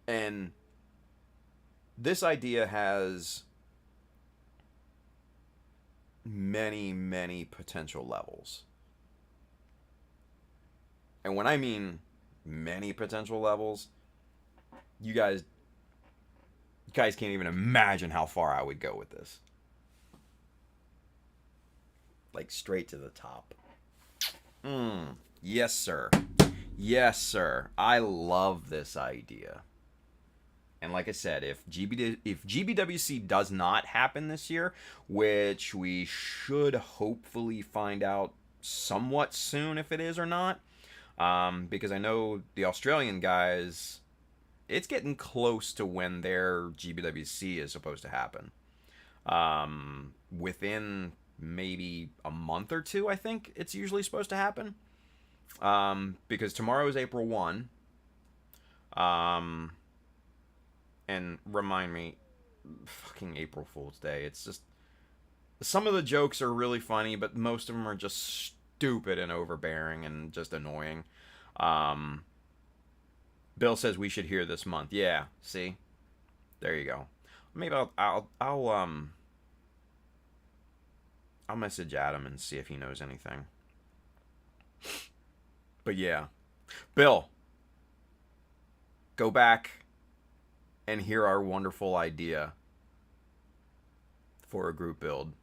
And this idea has many, many potential levels. And when I mean many potential levels, you guys can't even imagine how far I would go with this. Like straight to the top. Yes, sir. Yes, sir. I love this idea. And like I said, if GBWC does not happen this year, which we should hopefully find out somewhat soon if it is or not, because I know the Australian guys, it's getting close to when their GBWC is supposed to happen. Within maybe a month or two, I think it's usually supposed to happen. Because tomorrow is April 1. And remind me, fucking April Fool's Day. It's just, some of the jokes are really funny, but most of them are just stupid and overbearing and just annoying. Bill says we should hear this month. Yeah, see? There you go. Maybe I'll message Adam and see if he knows anything. But yeah. Bill, go back and hear our wonderful idea for a group build.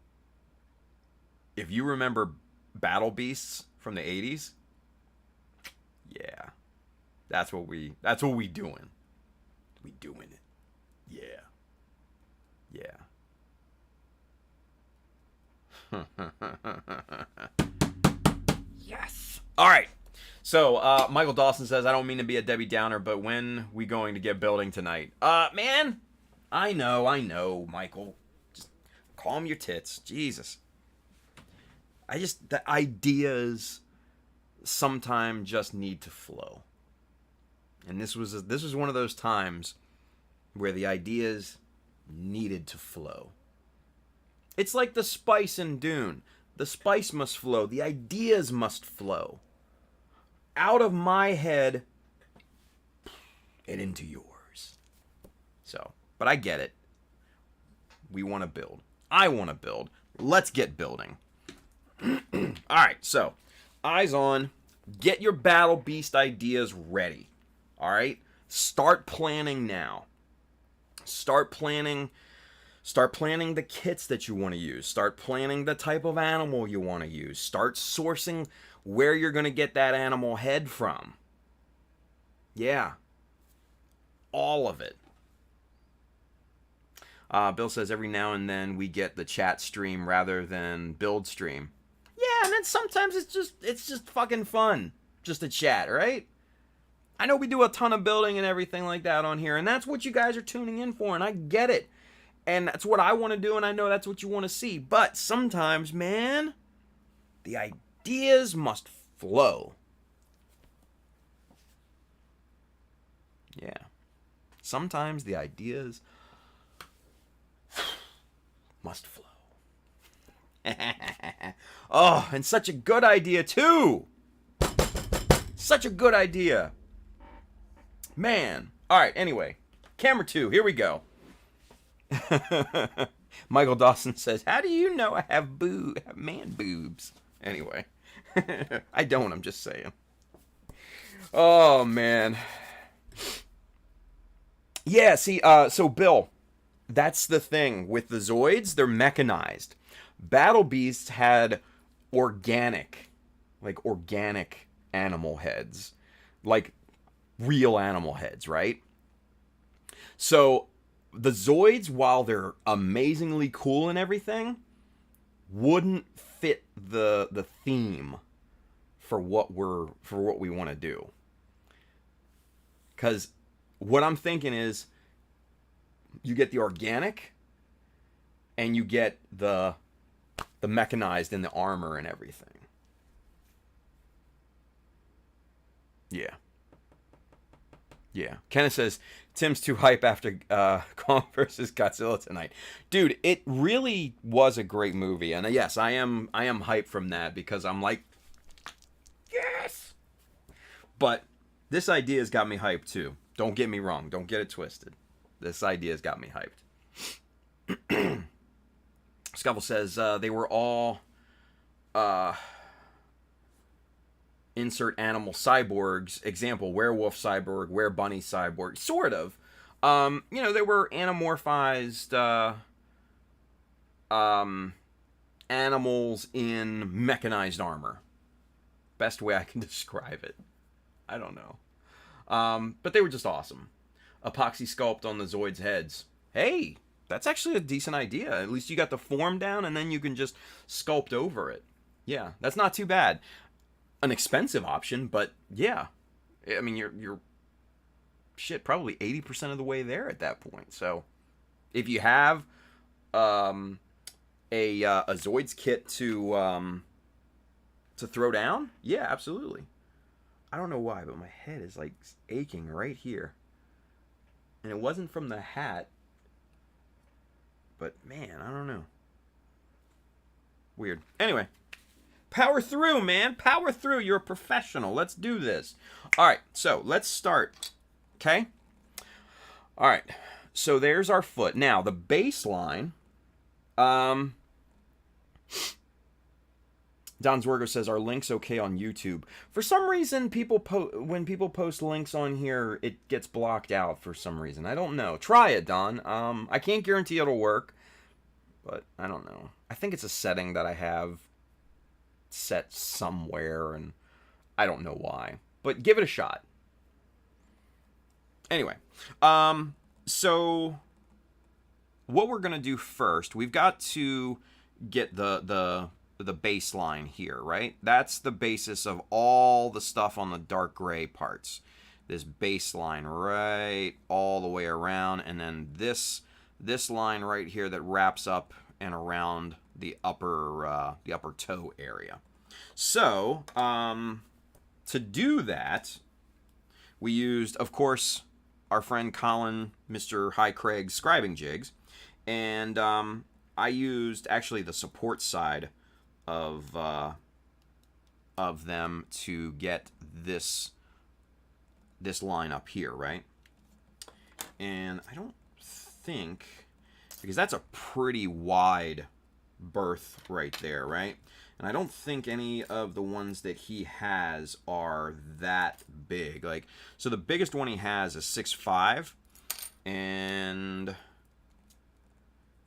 If you remember Battle Beasts from the 80s, yeah. That's what we doing. We doing it. Yeah. Yes. All right. So, Michael Dawson says, I don't mean to be a Debbie Downer, but when we going to get building tonight? Man, I know, Michael. Just calm your tits. Jesus. The ideas sometimes just need to flow. And this was one of those times where the ideas needed to flow. It's like the spice in Dune. The spice must flow. The ideas must flow. Out of my head and into yours. So, but I get it. We want to build. I want to build. Let's get building. All right, so eyes on. Get your Battle Beast ideas ready. All right? Start planning now. Start planning the kits that you want to use. Start planning the type of animal you want to use. Start sourcing where you're going to get that animal head from. Yeah. All of it. Bill says every now and then we get the chat stream rather than build stream. Yeah, and then sometimes it's just fucking fun just to chat, right? I know we do a ton of building and everything like that on here, and that's what you guys are tuning in for, and I get it. And that's what I want to do, and I know that's what you want to see. But sometimes, man, the ideas must flow. Yeah. Sometimes the ideas must flow. Oh, and such a good idea, too. Such a good idea. Man. All right, anyway. Camera 2, here we go. Michael Dawson says, how do you know I have man boobs? Anyway. I don't, I'm just saying. Oh, man. Yeah, see, so Bill, that's the thing. With the Zoids, they're mechanized. Battle Beasts had organic animal heads. Like real animal heads, right? So the Zoids, while they're amazingly cool and everything, wouldn't fit the theme for what we want to do. Because what I'm thinking is, you get the organic, and you get the mechanized and the armor and everything. Yeah. Yeah. Kenneth says, Tim's too hype after Kong versus Godzilla tonight. Dude, it really was a great movie. And yes, I am hyped from that, because I'm like, yes! But this idea has got me hyped too. Don't get me wrong. Don't get it twisted. This idea has got me hyped. Scuffle says they were all insert animal cyborgs. Example, werewolf cyborg, were-bunny cyborg. Sort of. They were anamorphized animals in mechanized armor. Best way I can describe it. I don't know. But they were just awesome. Epoxy sculpt on the Zoids' heads. Hey, that's actually a decent idea. At least you got the form down, and then you can just sculpt over it. Yeah, that's not too bad. An expensive option, but yeah. I mean, you're shit, probably 80% of the way there at that point. So, if you have a Zoids kit to throw down, yeah, absolutely. I don't know why, but my head is like aching right here. And it wasn't from the hat. But man, I don't know. Weird. Anyway, power through, man. Power through. You're a professional. Let's do this. All right, so let's start. Okay? All right. So there's our foot. Now, the baseline. Don Zwergo says, are links okay on YouTube? For some reason, when people post links on here, it gets blocked out for some reason. I don't know. Try it, Don. I can't guarantee it'll work, but I don't know. I think it's a setting that I have set somewhere, and I don't know why. But give it a shot. Anyway, so what we're going to do first, we've got to get the baseline here, right? That's the basis of all the stuff on the dark gray parts. This baseline right all the way around, and then this line right here that wraps up and around the upper toe area. So, to do that, we used, of course, our friend Colin, Mr. High Craig scribing jigs, and I used actually the support side of them to get this line up here, right? And I don't think, because that's a pretty wide berth right there, right? And I don't think any of the ones that he has are that big. Like, so the biggest one he has is 6'5", and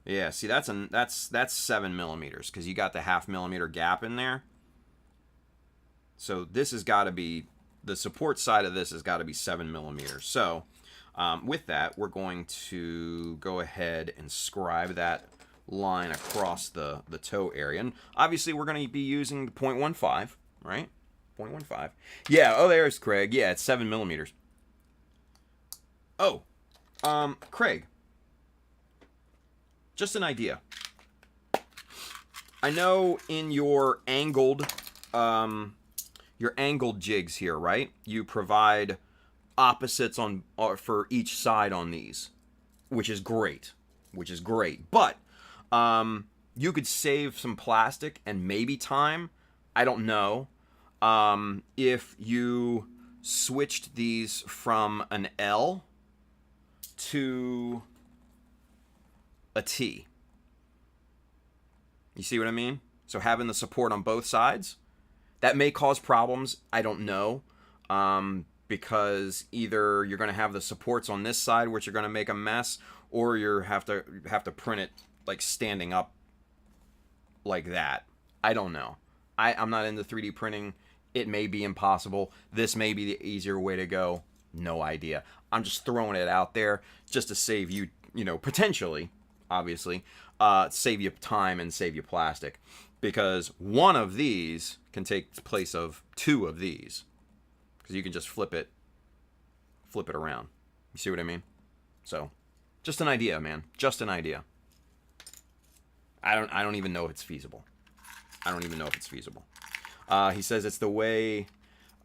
yeah, see, that's 7 millimeters, because you got the 0.5 millimeter gap in there. So this has got to be, the support side of this has got to be 7 millimeters. So with that, we're going to go ahead and scribe that line across the toe area. And obviously, we're going to be using the 0.15, right? 0.15. Yeah, oh, there's Craig. Yeah, it's 7 millimeters. Oh, Craig. Just an idea. I know in your angled jigs here, right? You provide opposites on for each side on these, which is great. But you could save some plastic and maybe time. I don't know. If you switched these from an L to a T. You see what I mean? So having the support on both sides, that may cause problems. I don't know. Because either you're going to have the supports on this side, which are going to make a mess, or you have to print it like standing up like that. I don't know. I'm not into 3D printing. It may be impossible. This may be the easier way to go. No idea. I'm just throwing it out there just to save you, potentially obviously, save you time and save you plastic, because one of these can take place of two of these, because you can just flip it around. You see what I mean? So, just an idea, man. Just an idea. I don't even know if it's feasible. I don't even know if it's feasible. He says it's the way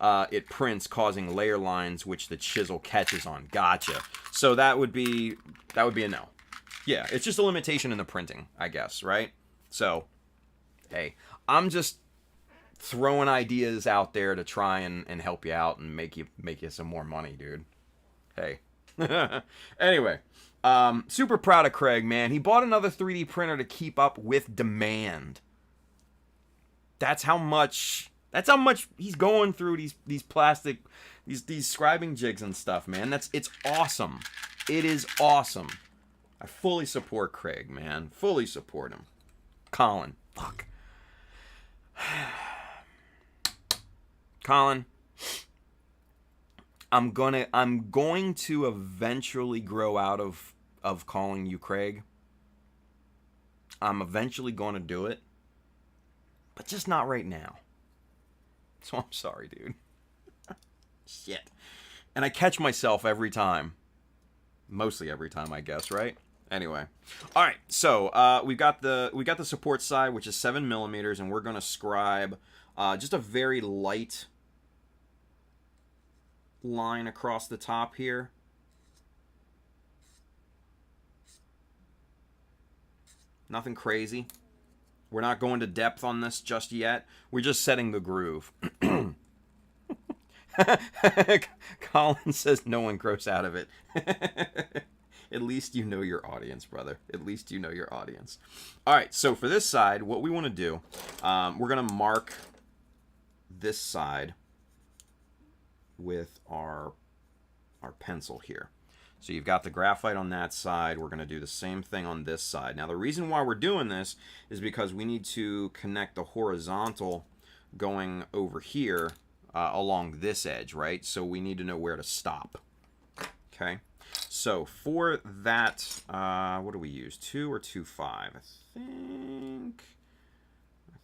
it prints, causing layer lines which the chisel catches on. Gotcha. So that would be a no. Yeah, it's just a limitation in the printing, I guess, right? So, hey, I'm just throwing ideas out there to try and help you out and make you some more money, dude. Hey. Anyway, super proud of Craig, man. He bought another 3D printer to keep up with demand. That's how much he's going through these plastic, these scribing jigs and stuff, man. It's awesome. It is awesome. I fully support Craig, man. Fully support him. Colin, fuck. Colin, I'm going to eventually grow out of calling you Craig. I'm eventually going to do it, but just not right now. So I'm sorry, dude. Shit. And I catch myself every time. Mostly every time, I guess, right? Anyway. All right. So we got the support side, which is 7mm, and we're going to scribe just a very light line across the top here. Nothing crazy. We're not going to depth on this just yet. We're just setting the groove. Colin says no one grows out of it. At least you know your audience, brother. At least you know your audience. All right, so for this side, what we want to do, we're going to mark this side with our pencil here. So you've got the graphite on that side. We're going to do the same thing on this side. Now, the reason why we're doing this is because we need to connect the horizontal going over here along this edge, right? So we need to know where to stop. Okay. So for that, what do we use? 2 or 2.5? I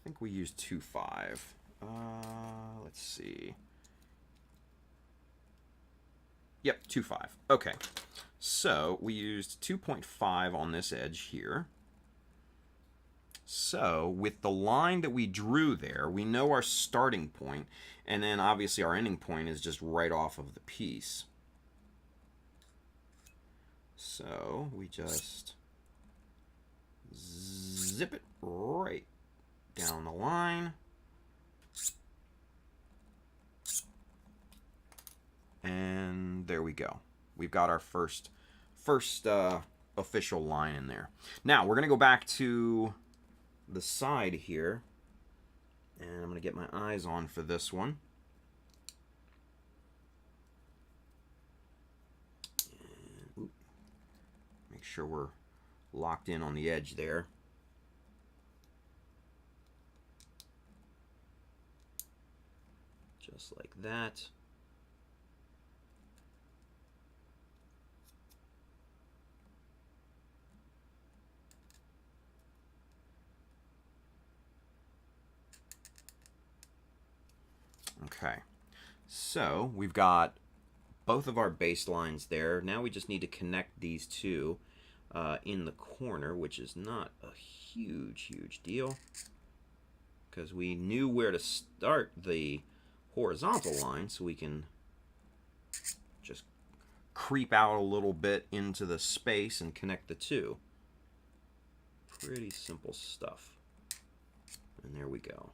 think we use 2.5. Let's see. Yep, 2.5. Okay. So we used 2.5 on this edge here. So with the line that we drew there, we know our starting point, and then obviously our ending point is just right off of the piece. So we just zip it right down the line. And there we go. We've got our first official line in there. Now we're gonna go back to the side here, and I'm gonna get my eyes on for this one. And, make sure we're locked in on the edge there. Just like that. Okay, so we've got both of our baselines there. Now we just need to connect these two in the corner, which is not a huge deal, because we knew where to start the horizontal line, so we can just creep out a little bit into the space and connect the two. Pretty simple stuff. And there we go.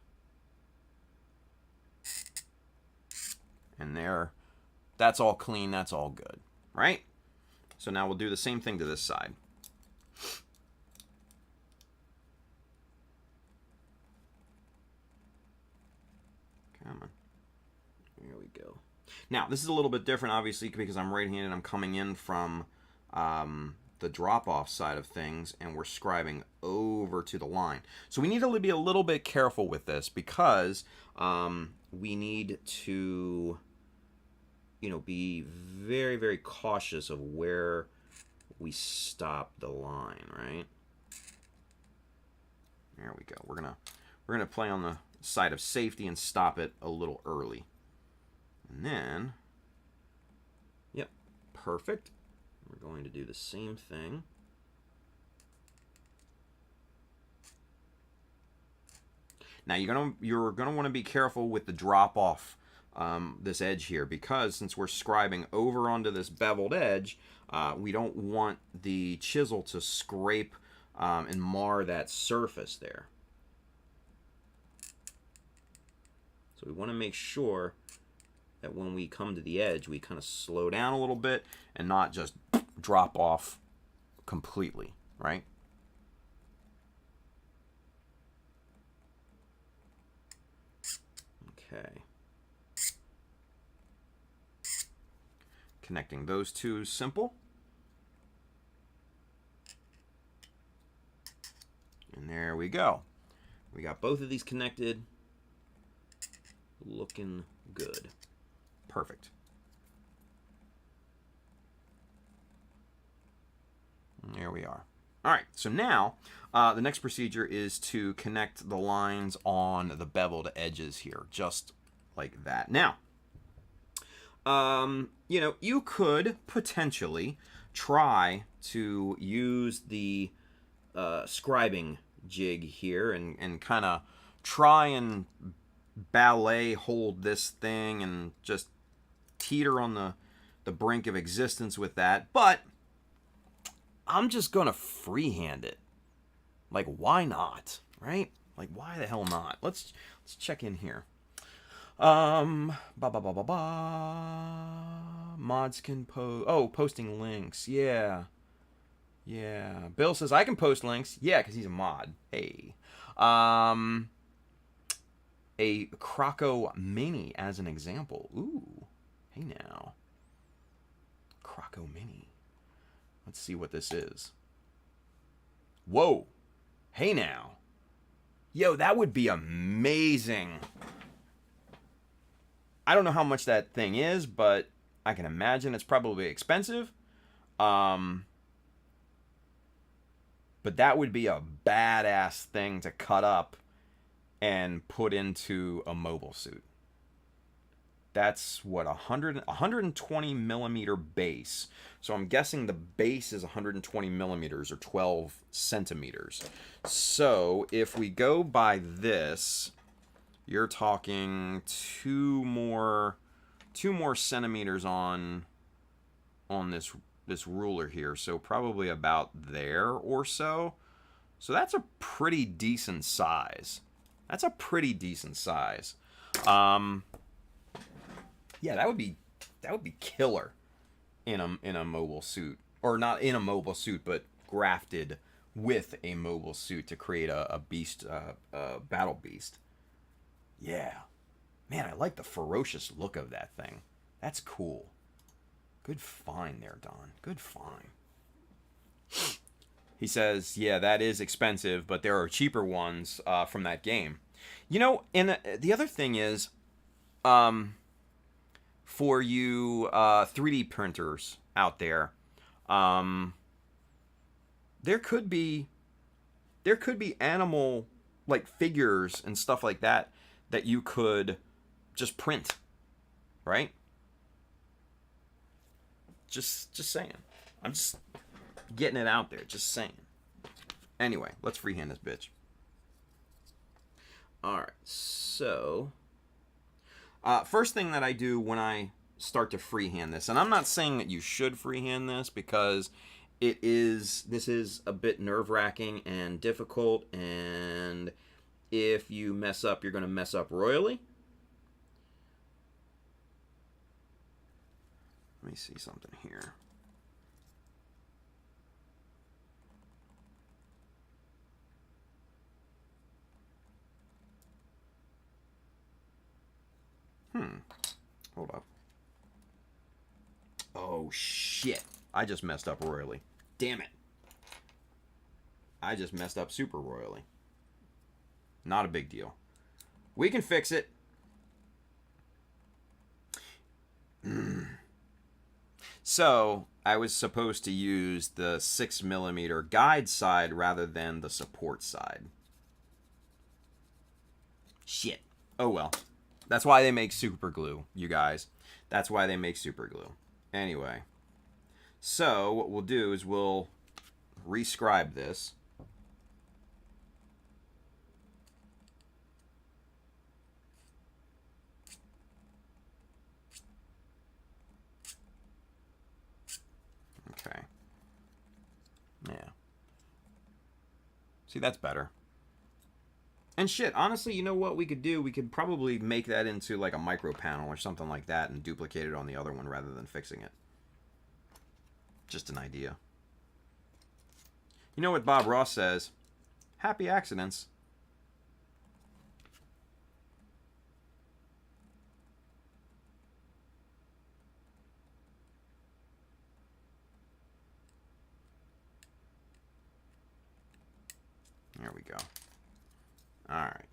And there, that's all clean, that's all good, right? So now we'll do the same thing to this side. Come on. There we go. Now, this is a little bit different, obviously, because I'm right-handed. I'm coming in from the drop-off side of things, and we're scribing over to the line. So we need to be a little bit careful with this, because we need to, you know, be very cautious of where we stop the line, right? There we go. We're gonna play on the side of safety and stop it a little early. And then, yep, perfect. We're going to do the same thing. Now you're gonna want to be careful with the drop off this edge here, because since we're scribing over onto this beveled edge, we don't want the chisel to scrape and mar that surface there. So we want to make sure that when we come to the edge, we kind of slow down a little bit and not just drop off completely, right? Okay. Connecting those two is simple. And there we go. We got both of these connected. Looking good. Perfect. And there we are. All right, so now the next procedure is to connect the lines on the beveled edges here, just like that. Now, you know, you could potentially try to use the scribing jig here and kind of try and ballet hold this thing and just teeter on the brink of existence with that, but I'm just gonna freehand it. Like, why not, right? Like, why the hell not? Let's check in here. Mods can post. Oh, posting links. Yeah. Bill says I can post links. Yeah, because he's a mod. Hey. A Croco Mini as an example. Ooh. Hey now. Croco Mini. Let's see what this is. Whoa. Hey now. Yo, that would be amazing. I don't know how much that thing is, but I can imagine it's probably expensive. But that would be a badass thing to cut up and put into a mobile suit. That's what, 120 millimeter base. So I'm guessing the base is 120 millimeters or 12 centimeters. So if we go by this, you're talking two more centimeters on this ruler here. So probably about there or so. So that's a pretty decent size. Yeah, that would be killer in a mobile suit, or not in a mobile suit, but grafted with a mobile suit to create a beast, battle beast. Yeah, man, I like the ferocious look of that thing. That's cool. Good find there, Don. Good find. He says, yeah, that is expensive, but there are cheaper ones from that game. You know, and the other thing is, for you 3D printers out there, there could be animal like figures and stuff like that you could just print, right? Just saying. I'm just getting it out there. Just saying. Anyway, let's freehand this bitch. All right, so first thing that I do when I start to freehand this, and I'm not saying that you should freehand this because this is a bit nerve-wracking and difficult, and if you mess up, you're going to mess up royally. Let me see something here. Hold up. Oh, shit. I just messed up royally. Damn it. I just messed up super royally. Not a big deal. We can fix it. So, I was supposed to use the 6mm guide side rather than the support side. Shit. Oh well. That's why they make super glue, you guys. That's why they make super glue. Anyway. So, what we'll do is we'll rescribe this. Okay. Yeah. See, that's better. And shit, honestly, you know what we could do? We could probably make that into like a micro panel or something like that and duplicate it on the other one rather than fixing it. Just an idea. You know what Bob Ross says? Happy accidents. There we go. All right.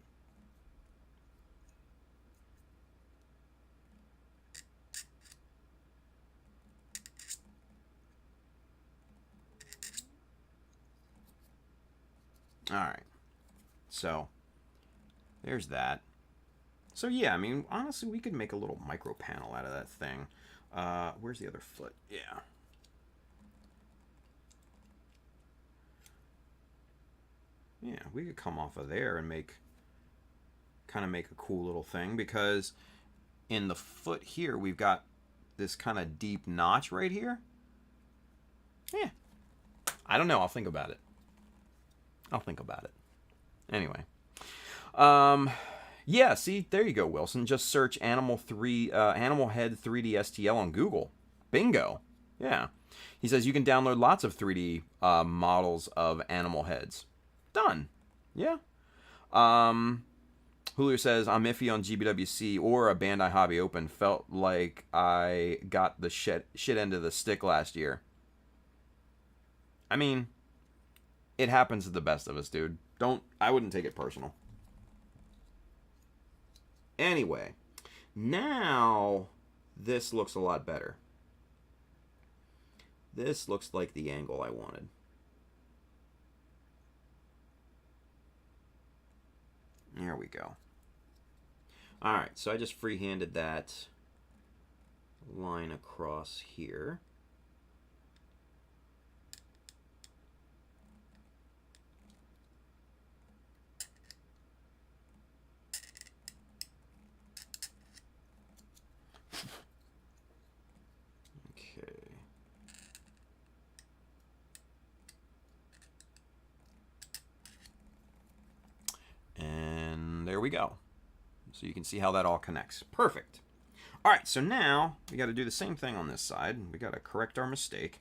All right. So, there's that. So, yeah, I mean, honestly, we could make a little micro panel out of that thing. Where's the other foot? Yeah. Yeah, we could come off of there and kind of make a cool little thing, because in the foot here, we've got this kind of deep notch right here. Yeah. I don't know. I'll think about it. Anyway. Yeah, see, there you go, Wilson. Just search Animal Head 3D STL on Google. Bingo. Yeah. He says you can download lots of 3D models of animal heads. Done. Yeah. Julio says, I'm iffy on GBWC or a Bandai Hobby Open. Felt like I got the shit end of the stick last year. I mean, it happens to the best of us, dude. I wouldn't take it personal. Anyway, now this looks a lot better. This looks like the angle I wanted. There we go. Alright, so I just freehanded that line across here. Okay. And there we go. So you can see how that all connects. Perfect. All right, so now we got to do the same thing on this side. We got to correct our mistake.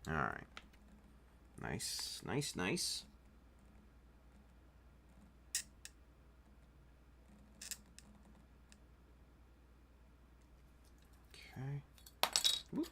All right. Nice, nice, nice. Okay. Whoop.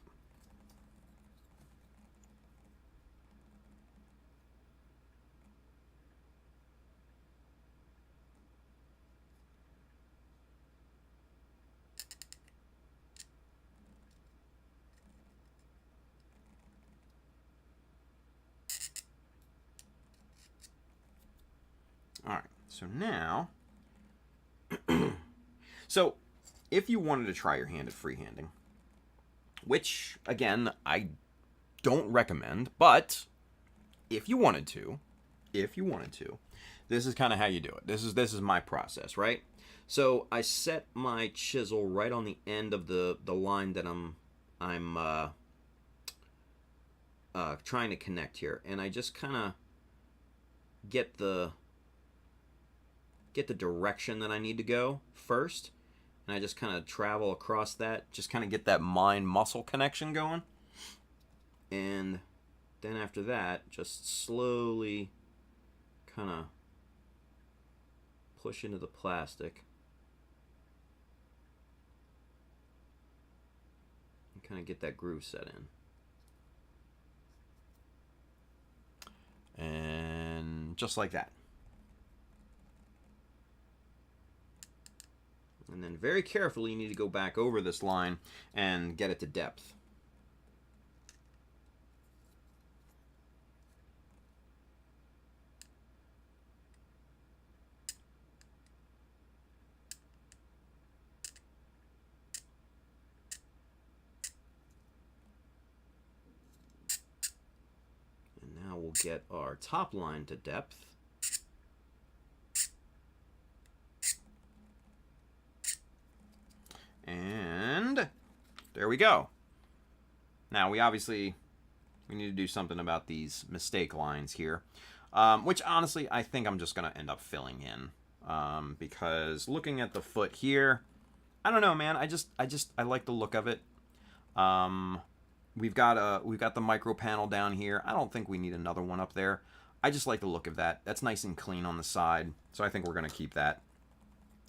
All right, so now, so if you wanted to try your hand at freehanding, which again I don't recommend, but if you wanted to, this is kind of how you do it. This is my process, right? So I set my chisel right on the end of the line that I'm trying to connect here, and I just kind of get the direction that I need to go first, and I just kind of travel across that, just kind of get that mind muscle connection going, and Then after that, just slowly kind of push into the plastic. And kind of get that groove set in. And just like that. And then very carefully, you need to go back over this line and get it to depth. And now we'll get our top line to depth. And there we go. Now we need to do something about these mistake lines here, which honestly I think I'm just gonna end up filling in, because looking at the foot here, I don't know, man. I like the look of it. We've got the micro panel down here. I don't think we need another one up there. I just like the look of that. That's nice and clean on the side, so I think we're gonna keep that.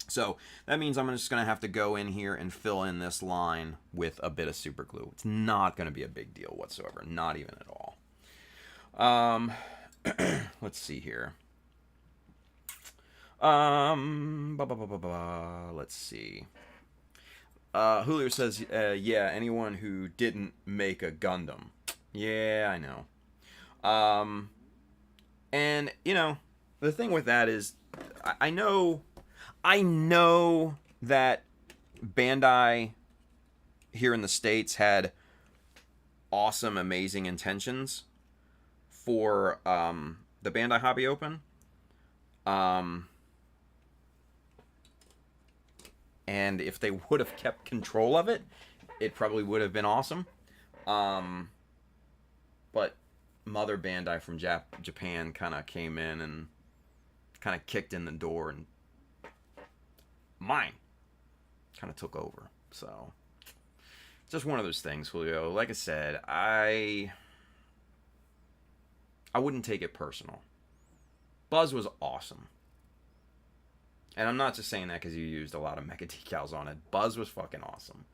So that means I'm just going to have to go in here and fill in this line with a bit of super glue. It's not going to be a big deal whatsoever. Not even at all. Let's see here. Let's see. Julio says, yeah, anyone who didn't make a Gundam. Yeah, I know. And, you know, the thing with that is, I know that Bandai here in the States had awesome, amazing intentions for the Bandai Hobby Open. And if they would have kept control of it, it probably would have been awesome. But Mother Bandai from Japan kind of came in and kind of kicked in the door, and mine kind of took over. So just one of those things, Julio. Like I said, I wouldn't take it personal. Buzz was awesome, and I'm not just saying that because you used a lot of Mecha Decals on it. Buzz was fucking awesome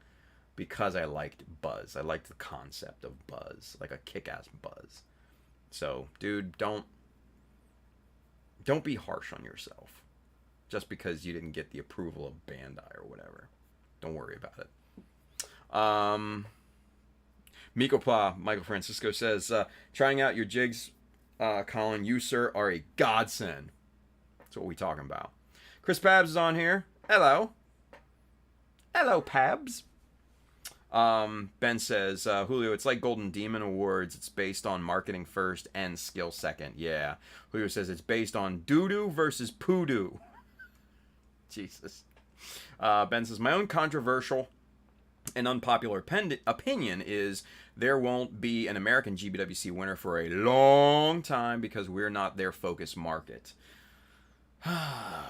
because I liked Buzz. I liked the concept of Buzz, like a kick-ass Buzz. So, dude, don't be harsh on yourself just because you didn't get the approval of Bandai or whatever. Don't worry about it. Michael Francisco says, trying out your jigs, Colin, you, sir, are a godsend. That's what we're talking about. Chris Pabs is on here. Hello. Hello, Pabs. Ben says, Julio, it's like Golden Demon Awards. It's based on marketing first and skill second. Yeah. Julio says it's based on doo-doo versus poo-doo. Jesus. Ben says, my own controversial and unpopular opinion is there won't be an American GBWC winner for a long time because we're not their focus market. I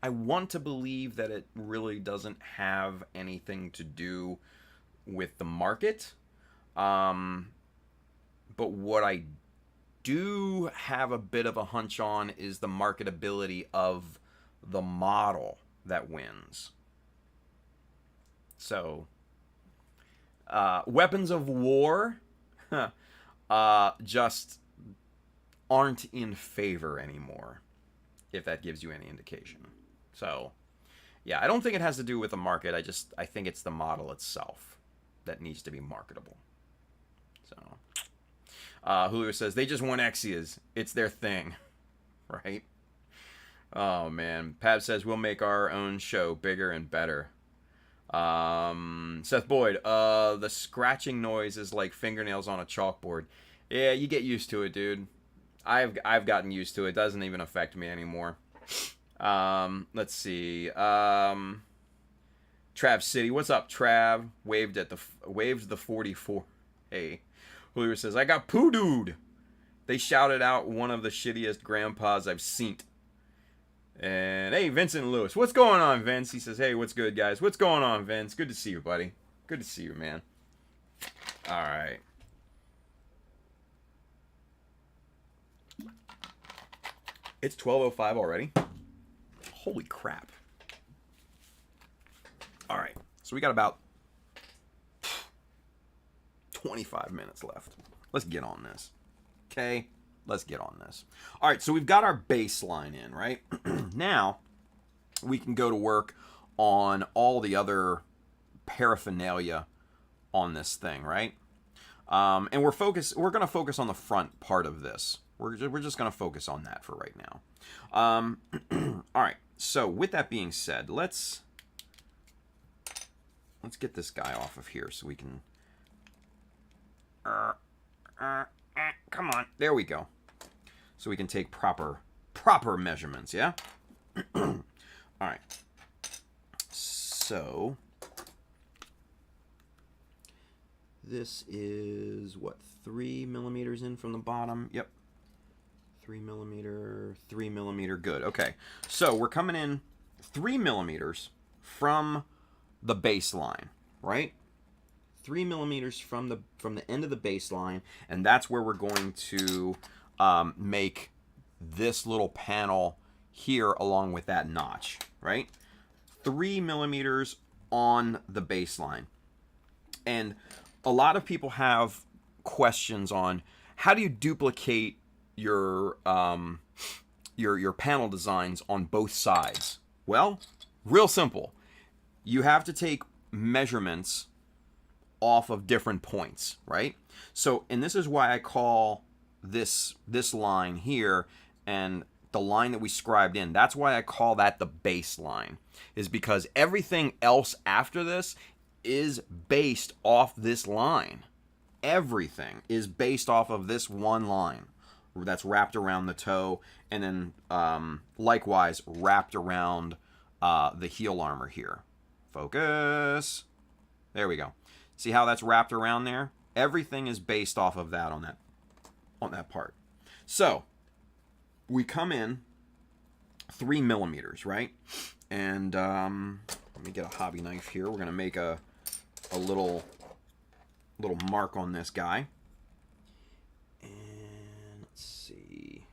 want to believe that it really doesn't have anything to do with the market. But what I do have a bit of a hunch on is the marketability of the model that wins. So, weapons of war just aren't in favor anymore, if that gives you any indication. So, yeah, I don't think it has to do with the market. I think it's the model itself that needs to be marketable. So, Julio says, they just want Exias. It's their thing. Right? Oh, man. Pab says, we'll make our own show bigger and better. Seth Boyd, the scratching noise is like fingernails on a chalkboard. Yeah, you get used to it, dude. I've gotten used to it. It doesn't even affect me anymore. Let's see. Trav City, what's up, Trav? Waved the 44. Hey. Julio says, I got poo-dooed. They shouted out one of the shittiest grandpas I've seen. And hey, Vincent Lewis. What's going on, Vince? He says, hey, what's good, guys? What's going on, Vince? Good to see you, buddy. Good to see you, man. All right. It's 12:05 already. Holy crap. All right. So we got about 25 minutes left. Let's get on this. Okay? Let's get on this. All right, so we've got our baseline in, right? Now, we can go to work on all the other paraphernalia on this thing, right? And we're going to focus on the front part of this. We're just going to focus on that for right now. All right, so with that being said, let's get this guy off of here so we can... come on. There we go. So we can take proper measurements, yeah? All right. So this is what, 3 millimeters in from the bottom? Yep. 3 millimeter, 3 millimeter. Good. Okay. So we're coming in 3 millimeters from the baseline, right? 3 millimeters from the end of the baseline, and that's where we're going to make this little panel here along with that notch, right? 3 millimeters on the baseline. And a lot of people have questions on how do you duplicate your panel designs on both sides. Well, real simple. You have to take measurements off of different points, right? So, and this is why I call this line here and the line that we scribed in, that's why I call that the baseline, is because everything else after this is based off this line. Everything is based off of this one line that's wrapped around the toe, and then likewise wrapped around the heel armor here. Focus. There we go. See how that's wrapped around there? Everything is based off of that on that part. So we come in 3 millimeters, right? And let me get a hobby knife here. We're gonna make a little mark on this guy. And let's see.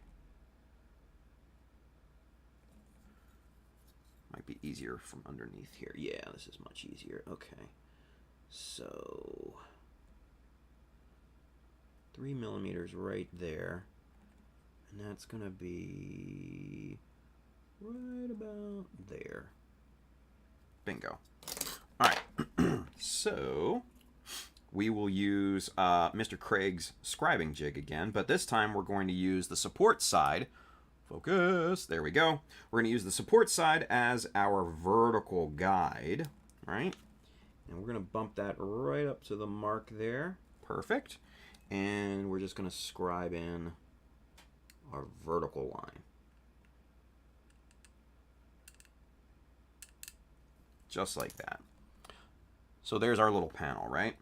Might be easier from underneath here. Yeah, this is much easier. Okay. So 3 millimeters right there, and that's gonna be right about there. Bingo. All right. So we will use Mr. Craig's scribing jig again, but this time we're going to use the support side. Focus. There we go. We're going to use the support side as our vertical guide, right? And we're going to bump that right up to the mark there. Perfect. And we're just going to scribe in our vertical line. Just like that. So there's our little panel, right?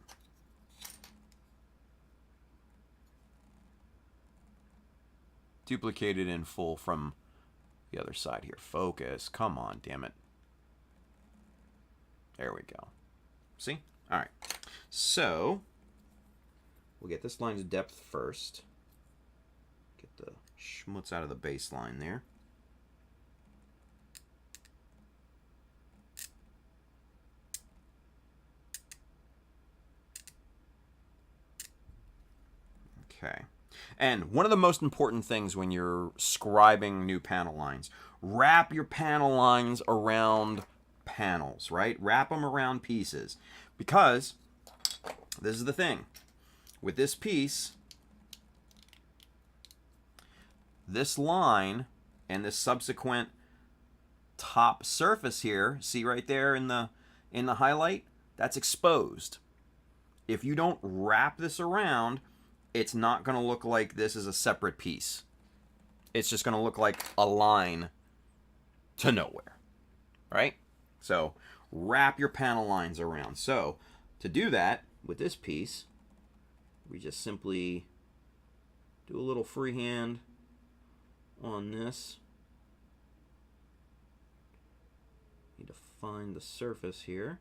Duplicate it in full from the other side here. Focus. Come on, damn it. There we go. See? All right. So we'll get this line's depth first. Get the schmutz out of the baseline there. Okay. And one of the most important things when you're scribing new panel lines, wrap your panel lines around panels, right? Wrap them around pieces. Because this is the thing. With this piece, this line and this subsequent top surface here, see right there in the highlight, that's exposed. If you don't wrap this around, it's not going to look like this is a separate piece. It's just going to look like a line to nowhere, right? So wrap your panel lines around. So to do that with this piece, we just simply do a little freehand on this. find the surface here.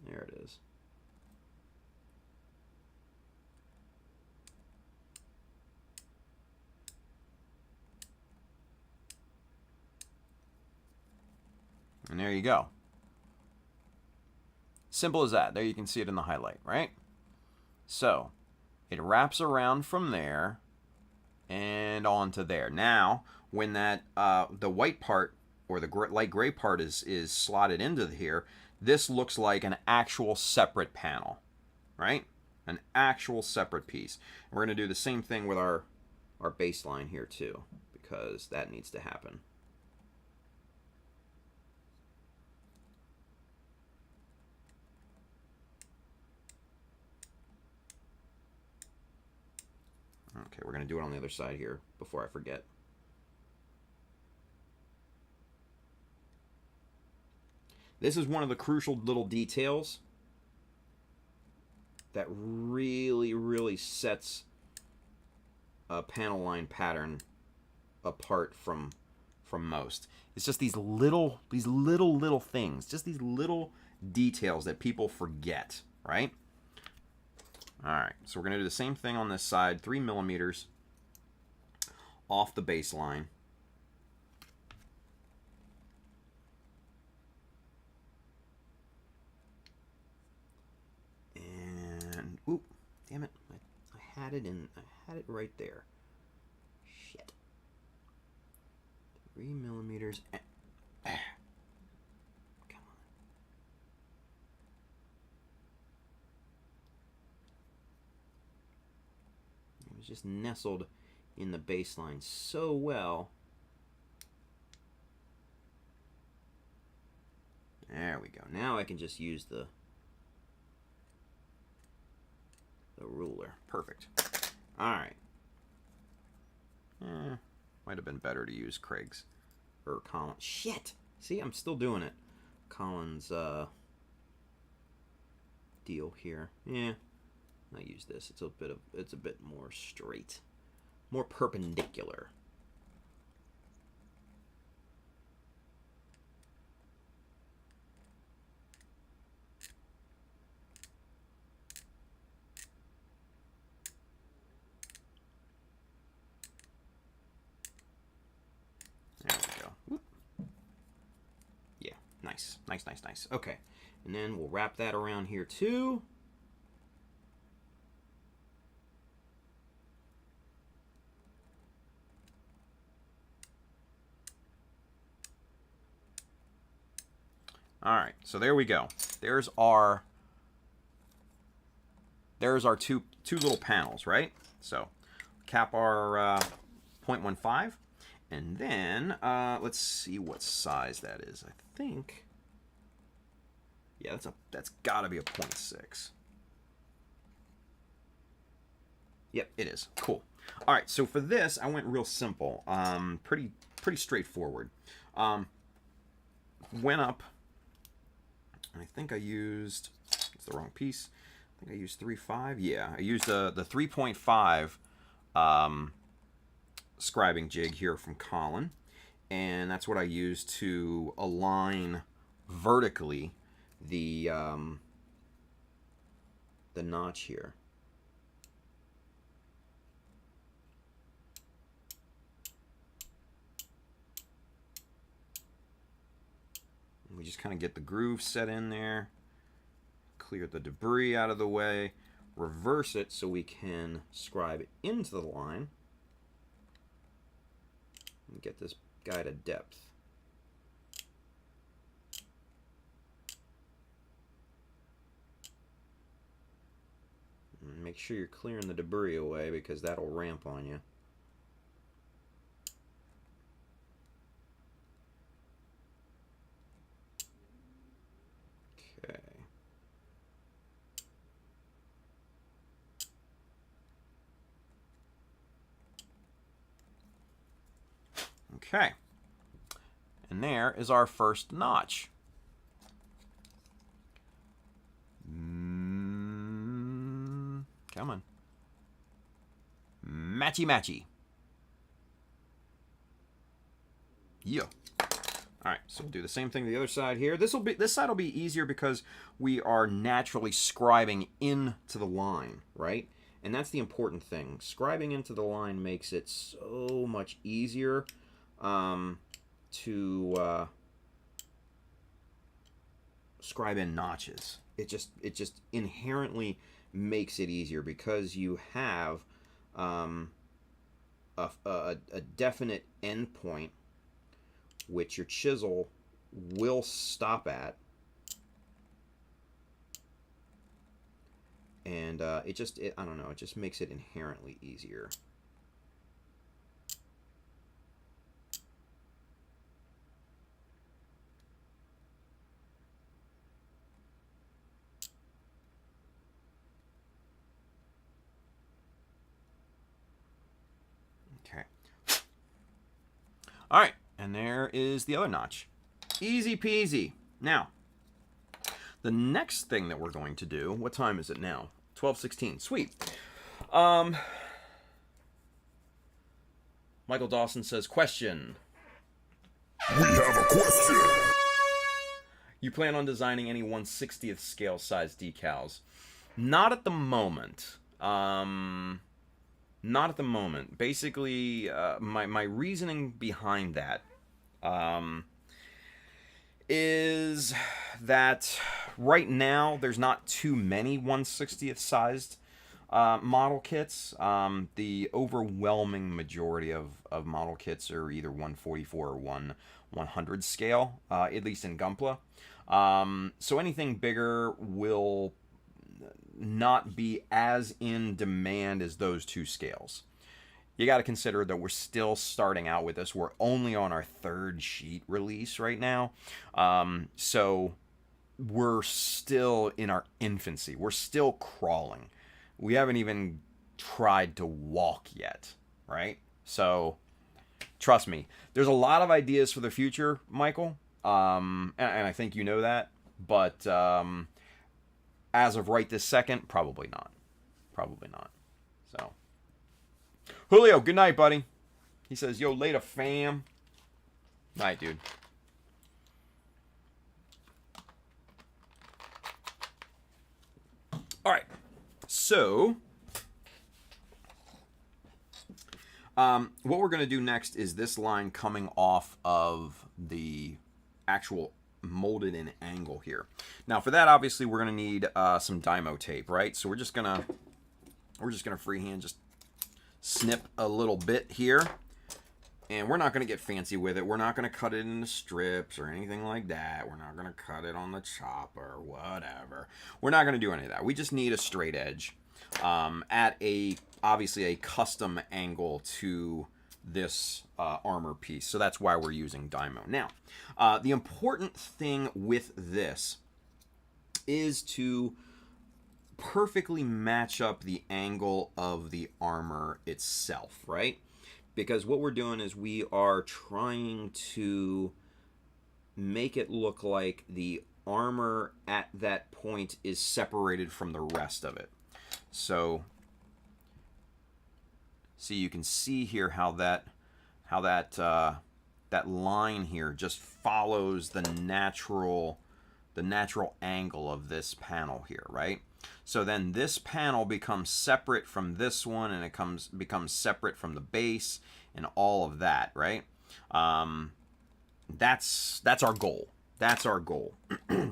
There it is. And there you go. Simple as that. There you can see it in the highlight, right? So it wraps around from there and onto there. Now, when that the white part or the light gray part is slotted into here, this looks like an actual separate panel, right? An actual separate piece. And we're going to do the same thing with our baseline here too, because that needs to happen. Okay, we're going to do it on the other side here before I forget. This is one of the crucial little details that really, really sets a panel line pattern apart from most. It's just these little things, just these little details that people forget, right? All right, so we're going to do the same thing on this side, 3 millimeters off the baseline. And, oop, damn it, I had it right there. Shit. 3 millimeters. Come on. It was just nestled in the baseline so well. There we go. Now I can just use the ruler. Perfect. All right. Might have been better to use Craig's or Collins. Shit. See, I'm still doing it. Collins deal here. Yeah. I use this. It's a bit more straight, more perpendicular. There we go. Whoop. Yeah, nice. Okay, and then we'll wrap that around here too. All right, so there we go. There's our two little panels, right? So cap our 0.15, and then let's see what size that is. I think, yeah, that's got to be a 0.6. Yep, it is. Cool. All right, so for this, I went real simple, pretty straightforward. Went up. I think I used, it's the wrong piece. I think I used 3.5. Yeah, I used the 3.5 scribing jig here from Colin, and that's what I used to align vertically the notch here. We just kind of get the groove set in there, clear the debris out of the way, reverse it so we can scribe into the line, and get this guy to depth. And make sure you're clearing the debris away because that'll ramp on you. Okay, and there is our first notch. Come on. Matchy. Yeah. All right, so we'll do the same thing to the other side here. This side will be easier because we are naturally scribing into the line, right? And that's the important thing. Scribing into the line makes it so much easier to scribe in notches. It just inherently makes it easier because you have a definite endpoint which your chisel will stop at, and I don't know, it just makes it inherently easier. Okay. All right. And there is the other notch. Easy peasy. Now, the next thing that we're going to do, what time is it now? 12:16. Sweet. Michael Dawson says, question. We have a question. You plan on designing any 1/60th scale size decals? Not at the moment. Not at the moment. Basically, my reasoning behind that is that right now there's not too many 1/60th sized model kits. The overwhelming majority of model kits are either 144 or 100 scale, at least in Gunpla. So anything bigger will not be as in demand as those two scales. You got to consider that we're still starting out with this. We're only on our third sheet release right now. So we're still in our infancy. We're still crawling. We haven't even tried to walk yet, right? So trust me, there's a lot of ideas for the future, Michael. And I think you know that. But as of right this second, probably not. Probably not. So, Julio, good night, buddy. He says, yo, later, fam. Night, dude. All right. So, what we're going to do next is this line coming off of the actual molded in angle here. Now for that, obviously we're going to need some Dymo tape, right? So we're just gonna freehand just snip a little bit here, and we're not going to get fancy with it. We're not going to cut it into strips or anything like that. We're not going to cut it on the chopper, whatever. We're not going to do any of that. We just need a straight edge at obviously a custom angle to this armor piece. So that's why we're using Dymo. Now, the important thing with this is to perfectly match up the angle of the armor itself, right? Because what we're doing is we are trying to make it look like the armor at that point is separated from the rest of it. So you can see here how that line here just follows the natural angle of this panel here, right? So then this panel becomes separate from this one, and it becomes separate from the base and all of that, right? That's our goal. That's our goal.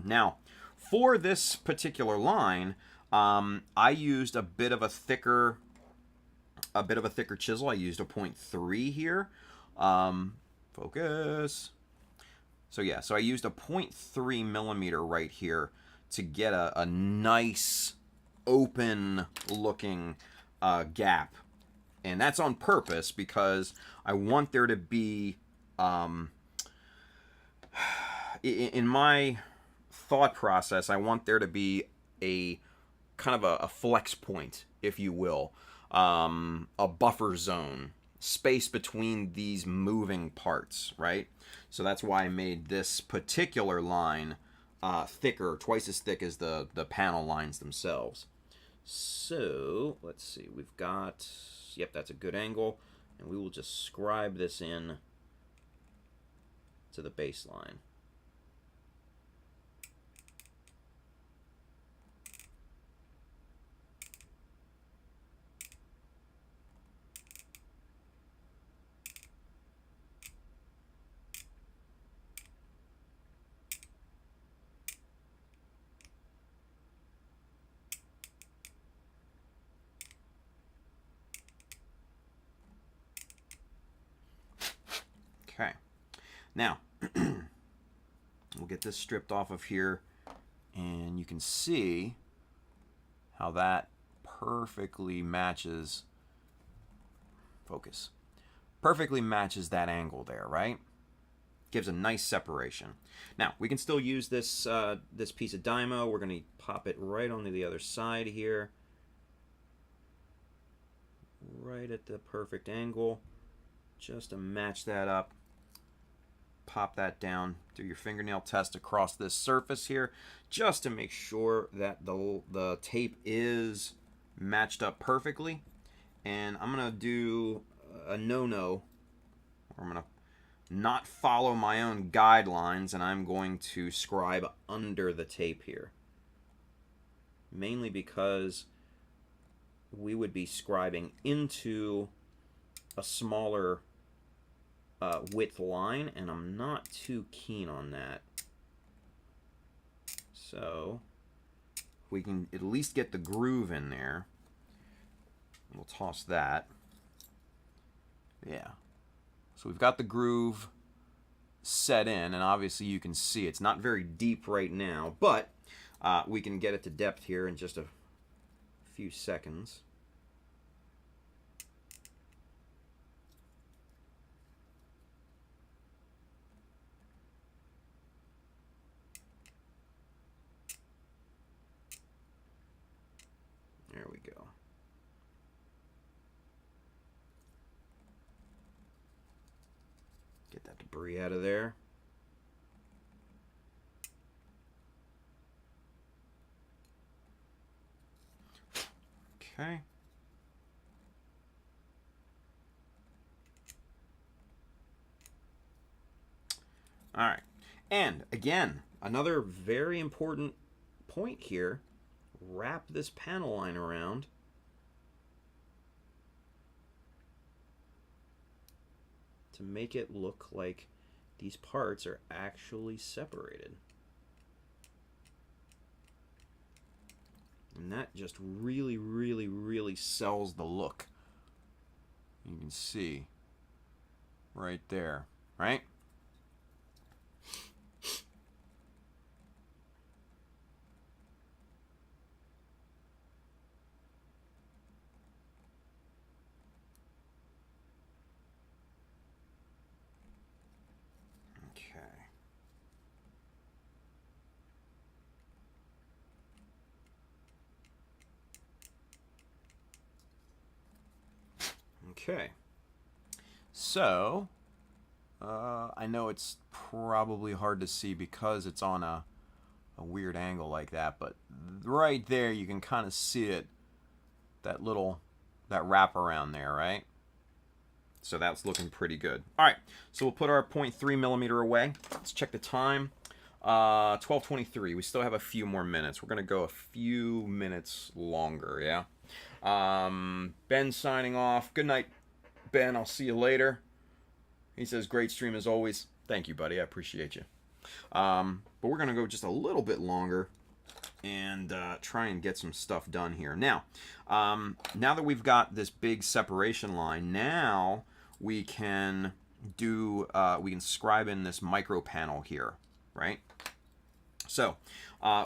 Now, for this particular line, I used a bit of a thicker chisel. I used a 0.3 here. Focus. So yeah, so I used a 0.3 millimeter right here to get a nice open looking gap. And that's on purpose because I want there to be, in my thought process, I want there to be a kind of a flex point, if you will, a buffer zone, space between these moving parts, right? So that's why I made this particular line thicker, twice as thick as the panel lines themselves. So let's see, we've got, yep, that's a good angle, and we will just scribe this in to the baseline. Okay, now we'll get this stripped off of here, and you can see how that perfectly matches, focus, perfectly matches that angle there, right? Gives a nice separation. Now, we can still use this, this piece of Dymo. We're going to pop it right onto the other side here, right at the perfect angle, just to match that up. Pop that down, do your fingernail test across this surface here, just to make sure that the tape is matched up perfectly. And I'm gonna do a no-no, or I'm gonna not follow my own guidelines, and I'm going to scribe under the tape here. Mainly because we would be scribing into a smaller width line, and I'm not too keen on that. So we can at least get the groove in there. We'll toss that. Yeah. So we've got the groove set in, and obviously you can see it's not very deep right now, but we can get it to depth here in just a few seconds. There we go. Get that debris out of there. Okay. All right. And again, another very important point here. Wrap this panel line around. To make it look like these parts are actually separated. And that just really, really, really sells the look. You can see right there, right? Okay, so I know it's probably hard to see because it's on a weird angle like that, but right there you can kind of see it, that wrap around there, right? So that's looking pretty good. All right, so we'll put our 0.3 millimeter away. Let's check the time. 12:23. We still have a few more minutes. We're gonna go a few minutes longer, yeah. Ben signing off. Good night, Ben. I'll see you later. He says, great stream as always. Thank you, buddy. I appreciate you. But we're going to go just a little bit longer and try and get some stuff done here. Now, now that we've got this big separation line, now we can do, we can scribe in this micro panel here, right? So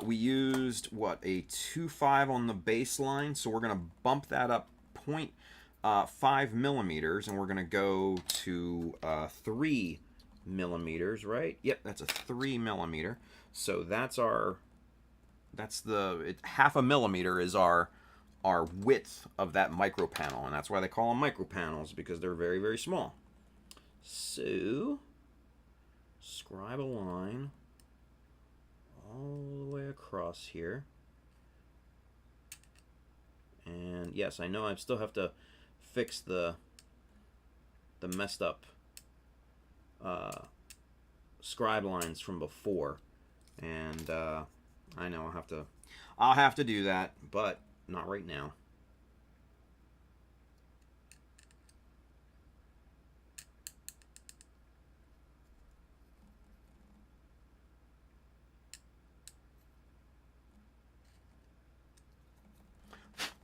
we used, what, a 2.5 on the baseline, so we're going to bump that up 0.5 millimeters, and we're going to go to 3 millimeters, right? Yep, that's a 3 millimeter. So that's our, half a millimeter is our width of that micro panel, and that's why they call them micro panels, because they're very, very small. So scribe a line all the way across here. And yes, I know I still have to fix the messed up scribe lines from before, and I know I'll have to do that, but not right now.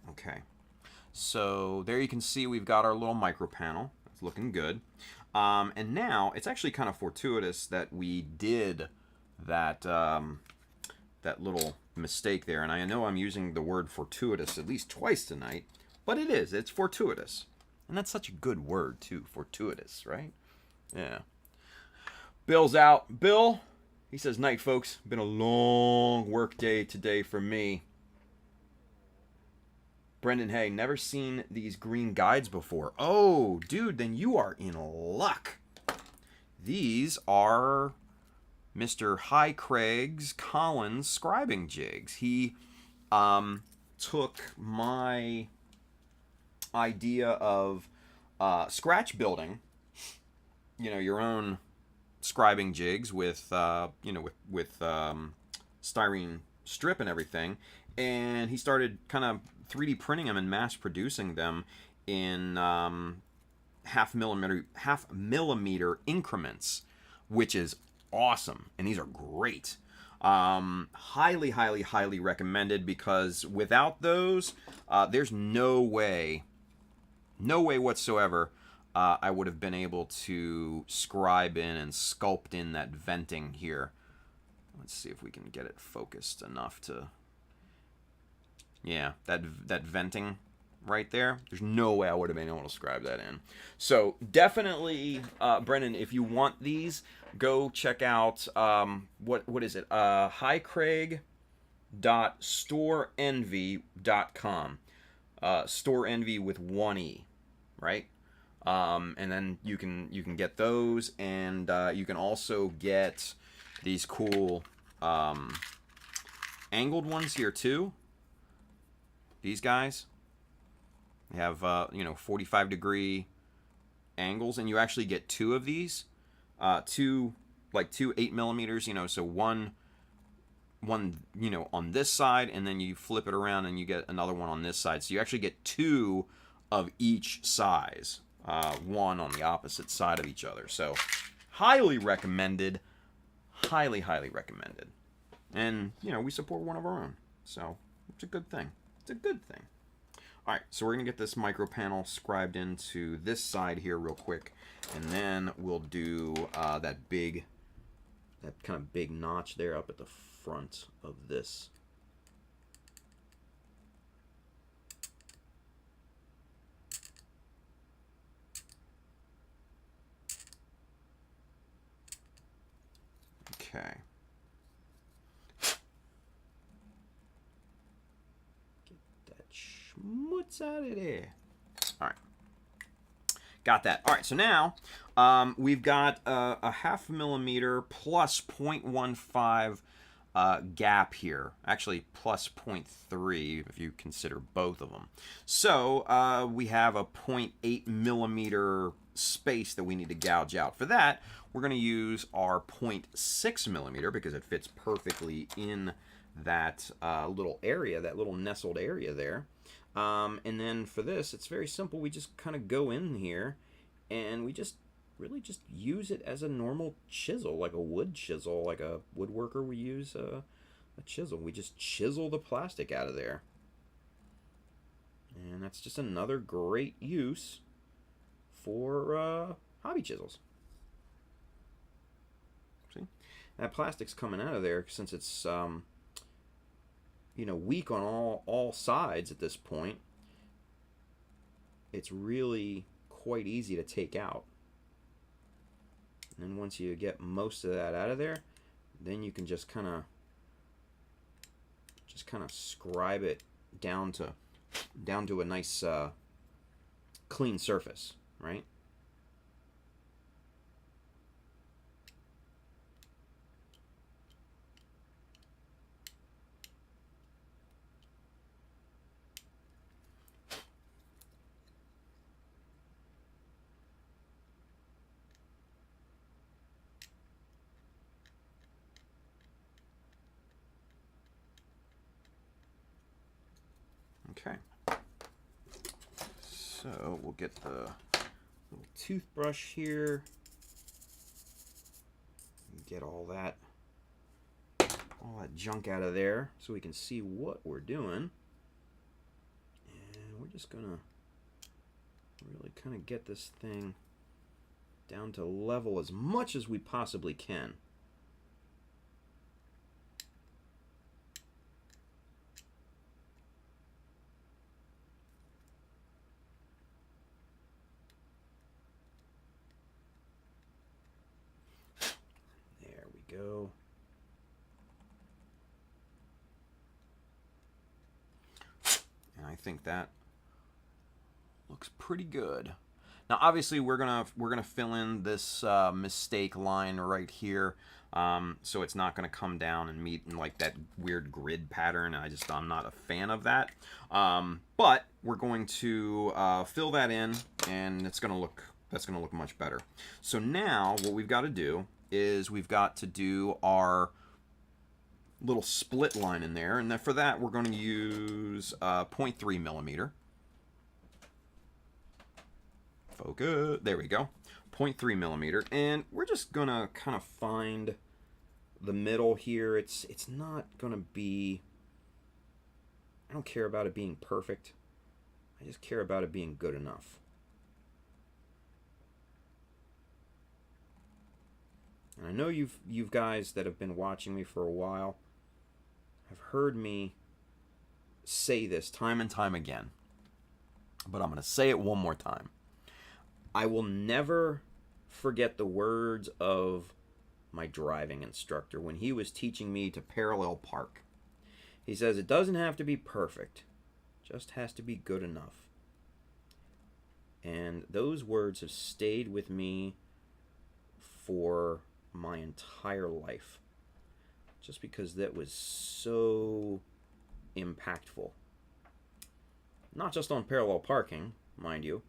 Okay, so there you can see we've got our little micro panel. It's looking good. And now it's actually kind of fortuitous that we did that that little mistake there. And I know I'm using the word fortuitous at least twice tonight, but it is. It's fortuitous. And that's such a good word, too. Fortuitous, right? Yeah. Bill's out. Bill, he says, night, folks. Been a long work day today for me. Brendan, hey, never seen these green guides before. Oh, dude, then you are in luck. These are Mr. High Craig's Collins scribing jigs. He took my idea of scratch building, you know, your own scribing jigs with, you know, with styrene strip and everything, and he started kind of 3D printing them and mass producing them in half millimeter increments, which is awesome. And these are great. Highly recommended, because without those, there's no way whatsoever I would have been able to scribe in and sculpt in that venting here. Let's see if we can get it focused enough to... Yeah, that venting right there. There's no way I would have been able to scribe that in. So definitely, Brennan, if you want these, go check out what is it? highcraig.storeenvy.com. Store Envy with one E, right? And then you can get those, and you can also get these cool angled ones here too. These guys, they have, you know, 45-degree angles, and you actually get two of these, two 8 millimeters, you know, so one, you know, on this side, and then you flip it around and you get another one on this side. So you actually get two of each size, one on the opposite side of each other. So highly recommended, highly recommended. And, you know, we support one of our own, so it's a good thing. It's a good thing. All right, so we're going to get this micro panel scribed into this side here real quick, and then we'll do that kind of big notch there up at the front of this. Okay. Schmutz out of there. All right, got that. All right, so now we've got a half millimeter plus 0.15 gap here. Actually, plus 0.3 if you consider both of them. So we have a 0.8 millimeter space that we need to gouge out. For that, we're going to use our 0.6 millimeter because it fits perfectly in that little area, that little nestled area there. And then for this, it's very simple. We just kind of go in here and we just really just use it as a normal chisel, like a wood chisel, like a woodworker would use a chisel. We just chisel the plastic out of there. And that's just another great use for hobby chisels. See? That plastic's coming out of there since it's you know, weak on all sides at this point. It's really quite easy to take out. And then once you get most of that out of there, then you can just kind of scribe it down to a nice clean surface, right? Okay. So we'll get the little toothbrush here. Get all that junk out of there so we can see what we're doing. And we're just gonna really kind of get this thing down to level as much as we possibly can. There we go. And I think that looks pretty good. Now, obviously, we're gonna fill in this mistake line right here, so it's not gonna come down and meet in like that weird grid pattern. I'm not a fan of that. But we're going to fill that in, and that's gonna look much better. So now, what we've got to do is we've got to do our little split line in there, and then for that we're going to use 0.3 millimeter. Focus. There we go. 0.3 millimeter, and we're just gonna kind of find the middle here. It's not gonna be. I don't care about it being perfect. I just care about it being good enough. And I know you've guys that have been watching me for a while have heard me say this time and time again, but I'm gonna say it one more time. I will never forget the words of my driving instructor when he was teaching me to parallel park. He says it doesn't have to be perfect, just has to be good enough. And those words have stayed with me for my entire life, just because that was so impactful. Not just on parallel parking, mind you,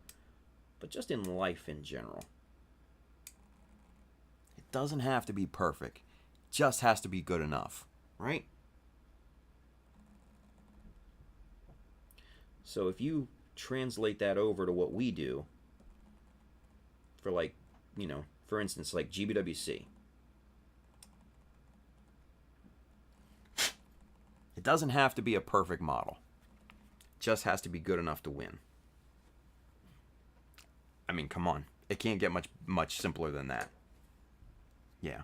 but just in life in general. It doesn't have to be perfect. It just has to be good enough, right? So if you translate that over to what we do, for like, for instance, like GBWC. It doesn't have to be a perfect model. It just has to be good enough to win. I mean, come on. It can't get much simpler than that. Yeah.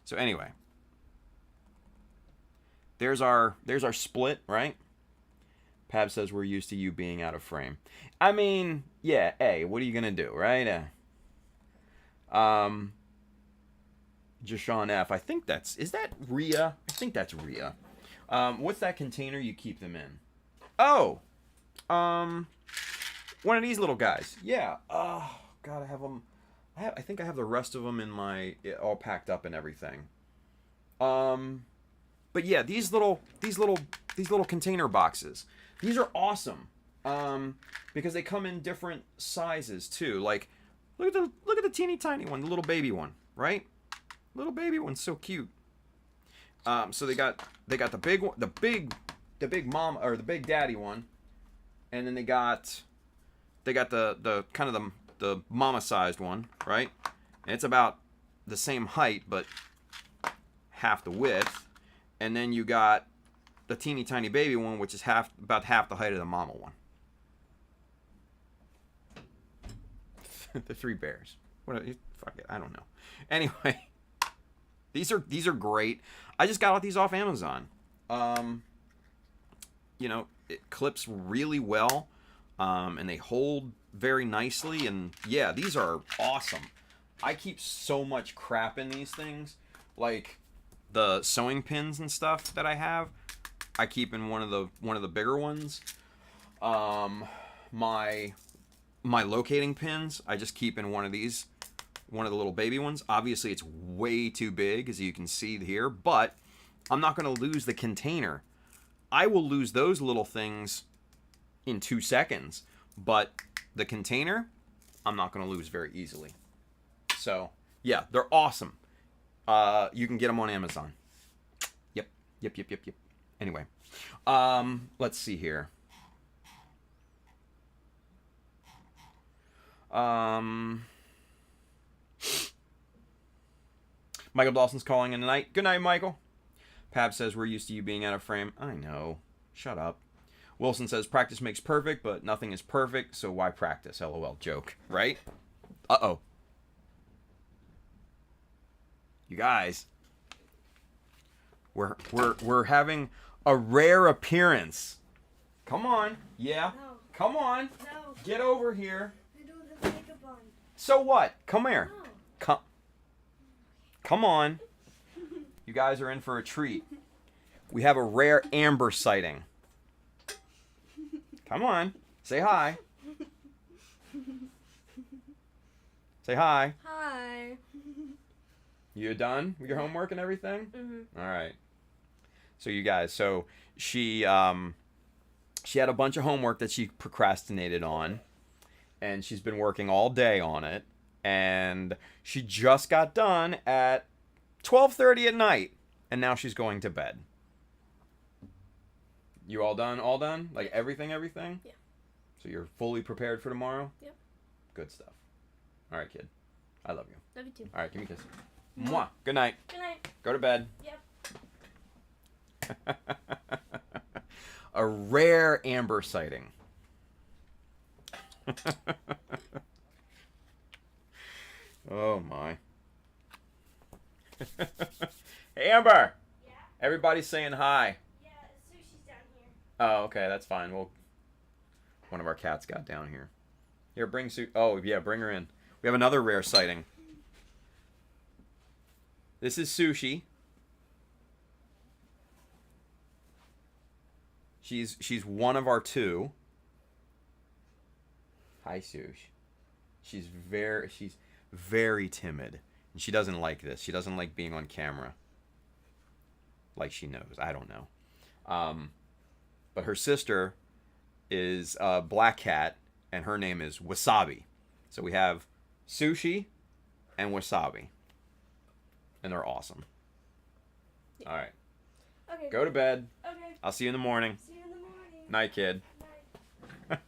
So anyway, there's our split, right? Pab says we're used to you being out of frame. I mean, yeah, hey, what are you gonna do, right? Jashawn F. I think is that Rhea? I think that's Rhea. What's that container you keep them in? Oh, one of these little guys. Yeah. Oh, God, I have them. I think I have the rest of them in all packed up and everything. But yeah, these little container boxes. These are awesome. Because they come in different sizes too. Like, look at the teeny tiny one, the little baby one, right? Little baby one's so cute. So they got the big one, the big mom or the big daddy one, and then they got the kind of the mama sized one, right? And it's about the same height but half the width. And then you got the teeny tiny baby one, which is about half the height of the mama one. The three bears. Fuck it, I don't know. Anyway, these are great. I just got these off Amazon. It clips really well, and they hold very nicely. And yeah, these are awesome. I keep so much crap in these things, like the sewing pins and stuff that I have. I keep in one of the bigger ones. My locating pins, I just keep in one of these, one of the little baby ones. Obviously, it's way too big, as you can see here, but I'm not going to lose the container. I will lose those little things in 2 seconds, but the container, I'm not going to lose very easily. So, yeah, they're awesome. You can get them on Amazon. Yep. Anyway, let's see here. Michael Dawson's calling in tonight. Good night, Michael. Pab says, we're used to you being out of frame. I know. Shut up. Wilson says, practice makes perfect, but nothing is perfect, so why practice? LOL. Joke. Right? Uh-oh. You guys. We're having a rare appearance. Come on. Yeah. No. Come on. No. Get over here. I don't have makeup on. So what? Come here. No. Come on. You guys are in for a treat. We have a rare amber sighting. Come on. Say hi. Say hi. Hi. You done with your homework and everything? Mm-hmm. All right. So you guys, she had a bunch of homework that she procrastinated on, and she's been working all day on it, and she just got done at 12:30 at night, and now she's going to bed. You all done? All done? Like everything? Yeah. So you're fully prepared for tomorrow? Yep. Good stuff. All right, kid. I love you. Love you too. All right, give me a kiss. Mwah. Good night. Good night. Go to bed. Yep. A rare amber sighting. Oh my. Hey Amber. Yeah. Everybody's saying hi. Yeah. Sushi's down here. Oh, okay, that's fine. Well, one of our cats got down here. Here, bring Oh, yeah, bring her in. We have another rare sighting. This is Sushi. She's one of our two. Hi, Sush. She's very timid, and she doesn't like this. She doesn't like being on camera. Like she knows. I don't know. But her sister is a black cat, and her name is Wasabi. So we have Sushi and Wasabi. And they're awesome. All right. Okay. Go to bed. Okay. I'll see you in the morning. See you in the morning. Night, kid. Night.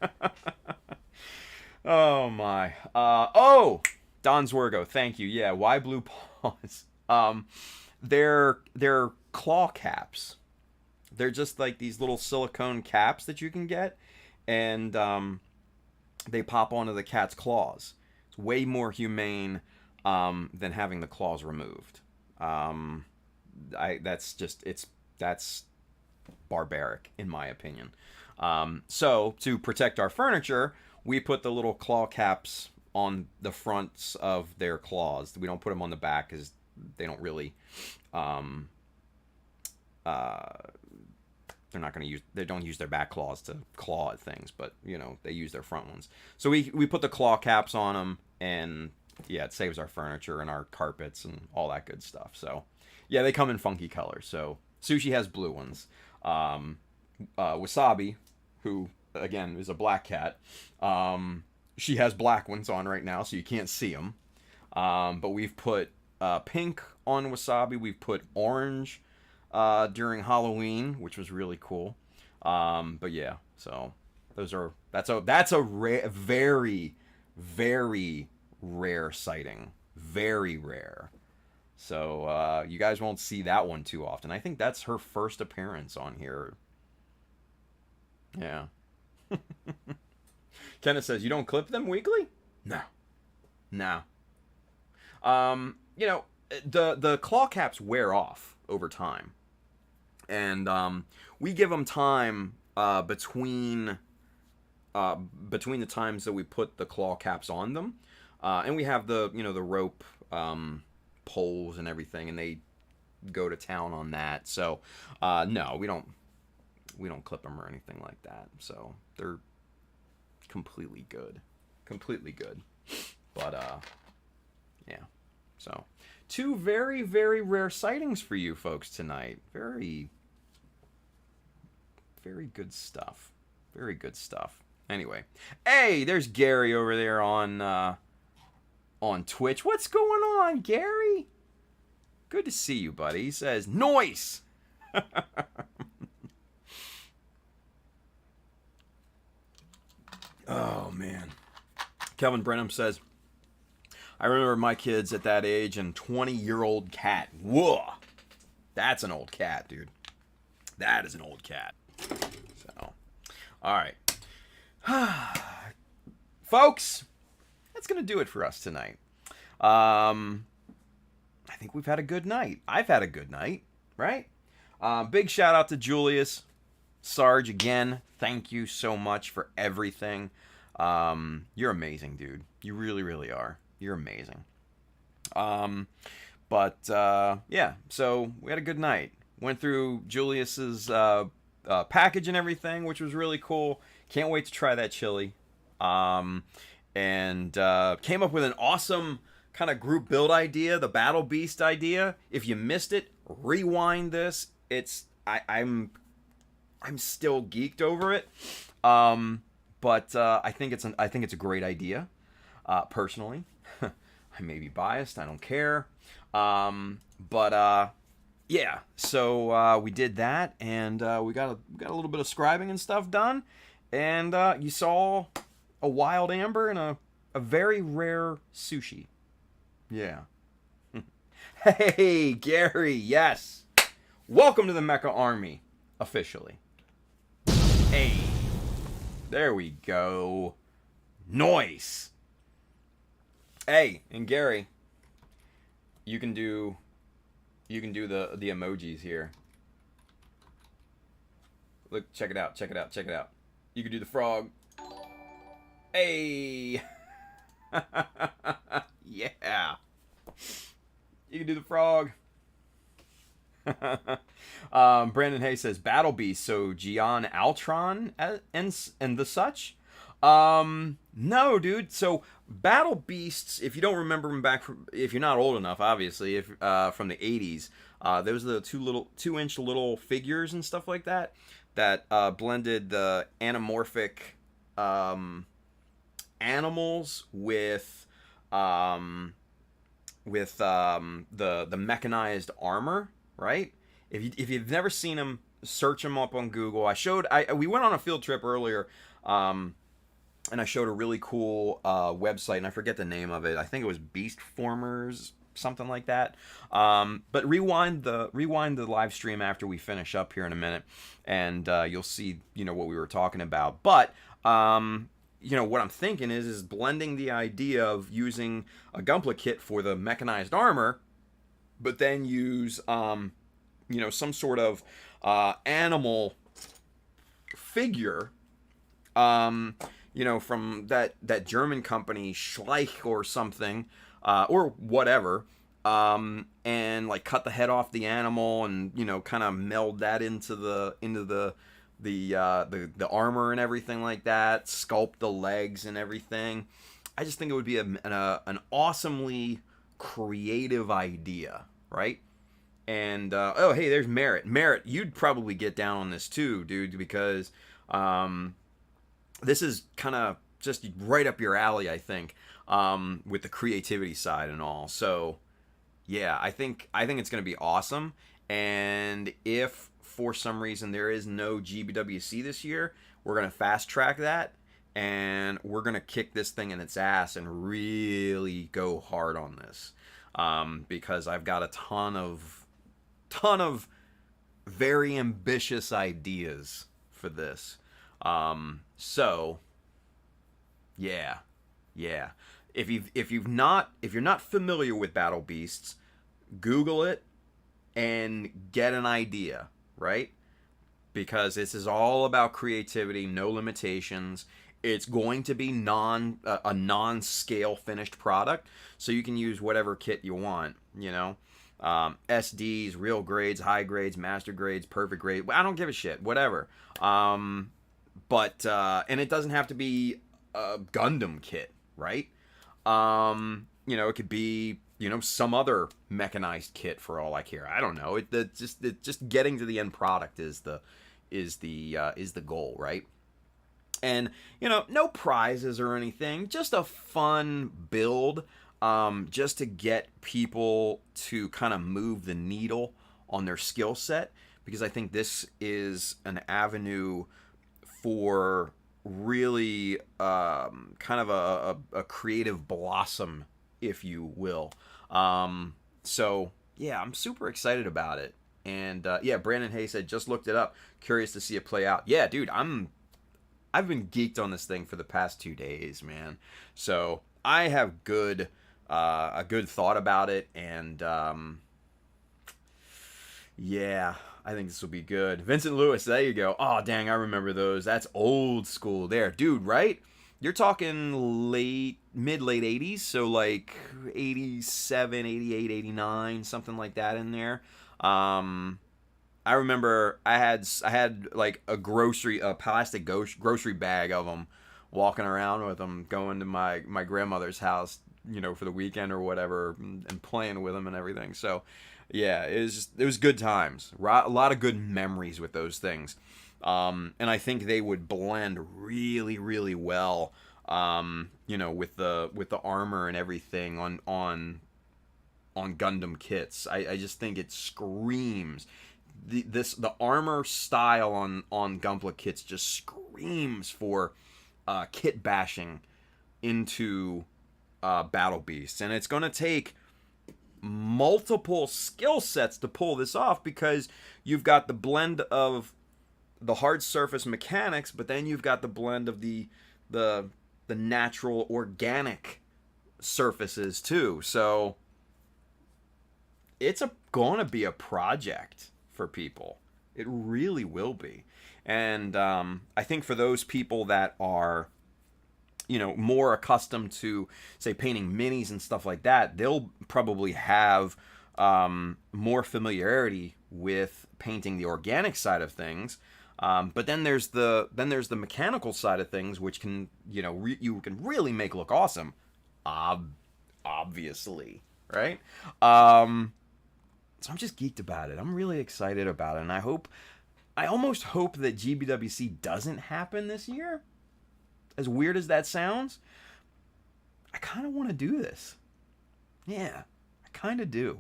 Oh, my. Oh! Don Zwergo, thank you. Yeah, why blue paws? They're claw caps. They're just like these little silicone caps that you can get. And they pop onto the cat's claws. It's way more humane than having the claws removed. That's barbaric in my opinion. So to protect our furniture, we put the little claw caps on the fronts of their claws. We don't put them on the back because they don't really they're not going to they don't use their back claws to claw at things, but you know, they use their front ones. So we put the claw caps on them, and yeah, it saves our furniture and our carpets and all that good stuff. So yeah, they come in funky colors. So Sushi has blue ones. Wasabi, who again is a black cat, she has black ones on right now, so you can't see them. But we've put pink on Wasabi. We've put orange during Halloween, which was really cool. But yeah, so that's a very, very rare sighting. Very rare. So you guys won't see that one too often. I think that's her first appearance on here. Yeah. Kenneth says, you don't clip them weekly? No. You know, the claw caps wear off over time. And we give them time between the times that we put the claw caps on them. And we have the rope poles and everything, and they go to town on that. So no, we don't clip them or anything like that. So they're completely good. But yeah. So two very, very rare sightings for you folks tonight. Very, very good stuff. Very good stuff. Anyway, hey, there's Gary over there on Twitch. What's going on, Gary? Good to see you, buddy. He says, "Noise." Oh man. Kelvin Brenham says, I remember my kids at that age and 20-year-old cat. Whoa. That's an old cat, dude. That is an old cat. So, all right. Folks, that's going to do it for us tonight. I think we've had a good night. I've had a good night, right? Big shout out to Julius. Sarge, again, thank you so much for everything. You're amazing, dude. You really, really are. You're amazing. Yeah, so we had a good night. Went through Julius's package and everything, which was really cool. Can't wait to try that chili. And came up with an awesome kind of group build idea, the Battle Beast idea. If you missed it, rewind this. I'm still geeked over it. But I think it's a great idea. Personally, I may be biased. I don't care. Yeah. So we did that, and we got a little bit of scribing and stuff done, and you saw a wild amber and a very rare sushi. Yeah. Hey, Gary. Yes. Welcome to the Mecha Army, officially. Hey. There we go. Nice. Hey, and Gary, you can do the emojis here. Look, check it out. You can do the frog. Hey. Yeah. You can do the frog. Brandon Hay says Battle Beast, so Gian Altron and the such. No, dude. So Battle Beasts, if you don't remember them back from, if you're not old enough, obviously, if from the 80s, there was the 2-inch little figures and stuff like that blended the anamorphic animals with the mechanized armor, right? If you've never seen them, search them up on Google. We went on a field trip earlier, and I showed a really cool website, and I forget the name of it. I think it was Beast Formers, something like that. But rewind the live stream after we finish up here in a minute, and you'll see what we were talking about. But what I'm thinking is blending the idea of using a Gunpla kit for the mechanized armor, but then use some sort of animal figure, from that German company Schleich or something, or whatever, and like cut the head off the animal and kind of meld that into the armor and everything like that, sculpt the legs and everything. I just think it would be an awesomely creative idea, right? And oh, hey, there's Merritt. Merritt, you'd probably get down on this too, dude, because this is kind of just right up your alley, I think, with the creativity side and all. So, yeah, I think it's going to be awesome. And if for some reason there is no GBWC this year, we're going to fast track that, and we're going to kick this thing in its ass and really go hard on this, because I've got a ton of very ambitious ideas for this. So yeah. If you're not familiar with Battle Beasts, Google it and get an idea, right? Because this is all about creativity, no limitations. It's going to be a non-scale finished product, so you can use whatever kit you want, SDs, real grades, high grades, master grades, perfect grade. I don't give a shit, whatever. And it doesn't have to be a Gundam kit, right? It could be, some other mechanized kit for all I care. I don't know. Just getting to the end product is the goal, right? And, no prizes or anything, just a fun build, just to get people to kind of move the needle on their skill set, because I think this is an avenue for really kind of a creative blossom, if you will. So yeah, I'm super excited about it. And yeah, Brandon Hay said just looked it up, curious to see it play out. Yeah, dude, I've been geeked on this thing for the past 2 days, man. So I have a good thought about it, and yeah, I think this will be good. Vincent Lewis, there you go. Oh, dang, I remember those. That's old school there. Dude, right? You're talking mid-late 80s, so like 87, 88, 89, something like that in there. I remember I had like a plastic grocery bag of them, walking around with them, going to my grandmother's house, for the weekend or whatever, and playing with them and everything. So yeah, it was good times. A lot of good memories with those things. And I think they would blend really, really well, with the armor and everything on Gundam kits. I just think it screams. The armor style on Gunpla kits just screams for kit bashing into Battle Beasts, and it's gonna take multiple skill sets to pull this off, because you've got the blend of the hard surface mechanics, but then you've got the blend of the natural organic surfaces too. So it's gonna be a project for people. It really will be. And I think for those people that are more accustomed to, say, painting minis and stuff like that, they'll probably have more familiarity with painting the organic side of things. But then there's the mechanical side of things, which can you can really make look awesome, obviously, right? So I'm just geeked about it. I'm really excited about it, and I almost hope that GBWC doesn't happen this year. As weird as that sounds, I kind of want to do this. Yeah, I kind of do.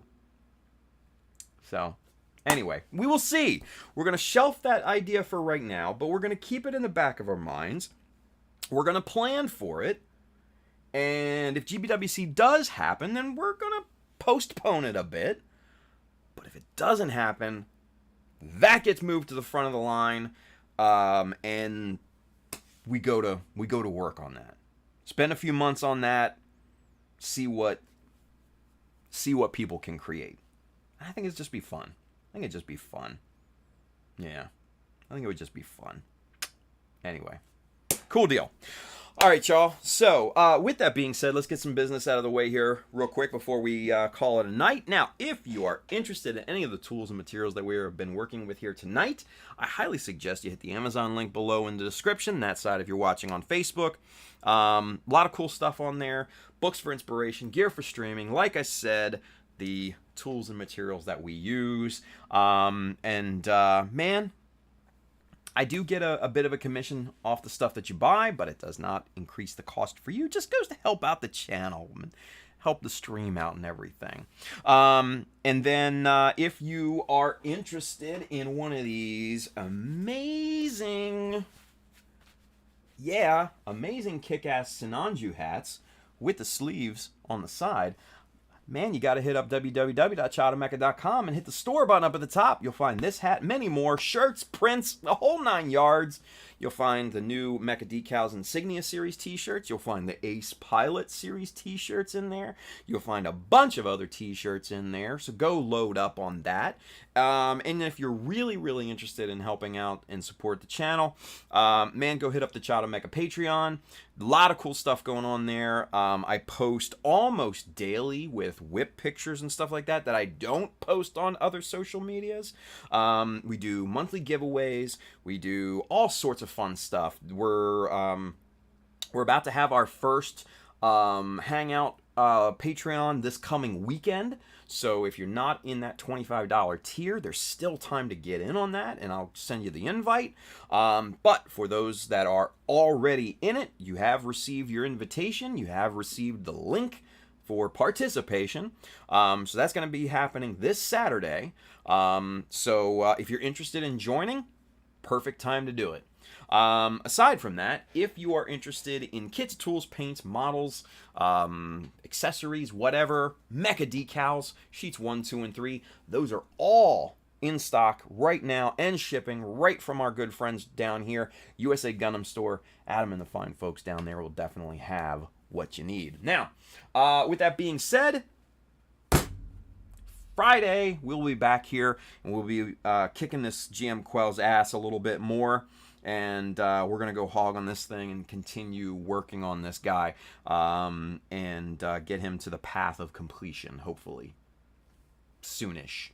So, anyway, we will see. We're going to shelf that idea for right now, but we're going to keep it in the back of our minds. We're going to plan for it. And if GBWC does happen, then we're going to postpone it a bit. But if it doesn't happen, that gets moved to the front of the line. And we go to work on that. Spend a few months on that. See what people can create. I think it'd just be fun. Yeah. I think it would just be fun. Anyway. Cool deal. All right, y'all. So, with that being said, let's get some business out of the way here real quick before we call it a night. Now, if you are interested in any of the tools and materials that we have been working with here tonight, I highly suggest you hit the Amazon link below in the description. That side if you're watching on Facebook. A lot of cool stuff on there. Books for inspiration, gear for streaming. Like I said, the tools and materials that we use. Man, I do get a bit of a commission off the stuff that you buy, but it does not increase the cost for you. It just goes to help out the channel and help the stream out and everything. And then if you are interested in one of these amazing kick-ass Sinanju hats with the sleeves on the side, man, you got to hit up www.childofmecha.com and hit the store button up at the top. You'll find this hat, many more, shirts, prints, the whole 9 yards. You'll find the new Mecha Decals Insignia Series t-shirts. You'll find the Ace Pilot Series t-shirts in there. You'll find a bunch of other t-shirts in there, so go load up on that. And if you're really, really interested in helping out and support the channel, man, go hit up the Child of Mecha Patreon. A lot of cool stuff going on there. I post almost daily with whip pictures and stuff like that I don't post on other social medias. We do monthly giveaways. We do all sorts of fun stuff. We're about to have our first hangout Patreon this coming weekend. So if you're not in that $25 tier, there's still time to get in on that, and I'll send you the invite. But for those that are already in it, you have received your invitation. You have received the link for participation. So that's going to be happening this Saturday. So if you're interested in joining, perfect time to do it. Aside from that, if you are interested in kits, tools, paints, models, accessories, whatever, Mecha Decals, sheets 1, 2, and 3, those are all in stock right now and shipping right from our good friends down here, USA Gundam Store. Adam and the fine folks down there will definitely have what you need. Now, with that being said, Friday, we'll be back here, and we'll be kicking this GM Quel's ass a little bit more, and we're going to go hog on this thing and continue working on this guy, and get him to the path of completion, hopefully, soonish.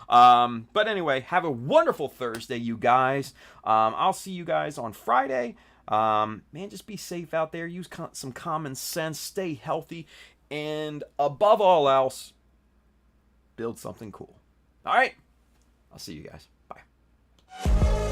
But anyway, have a wonderful Thursday, you guys. I'll see you guys on Friday. Man, just be safe out there. Use some common sense. Stay healthy. And above all else, build something cool. All right. I'll see you guys. Bye.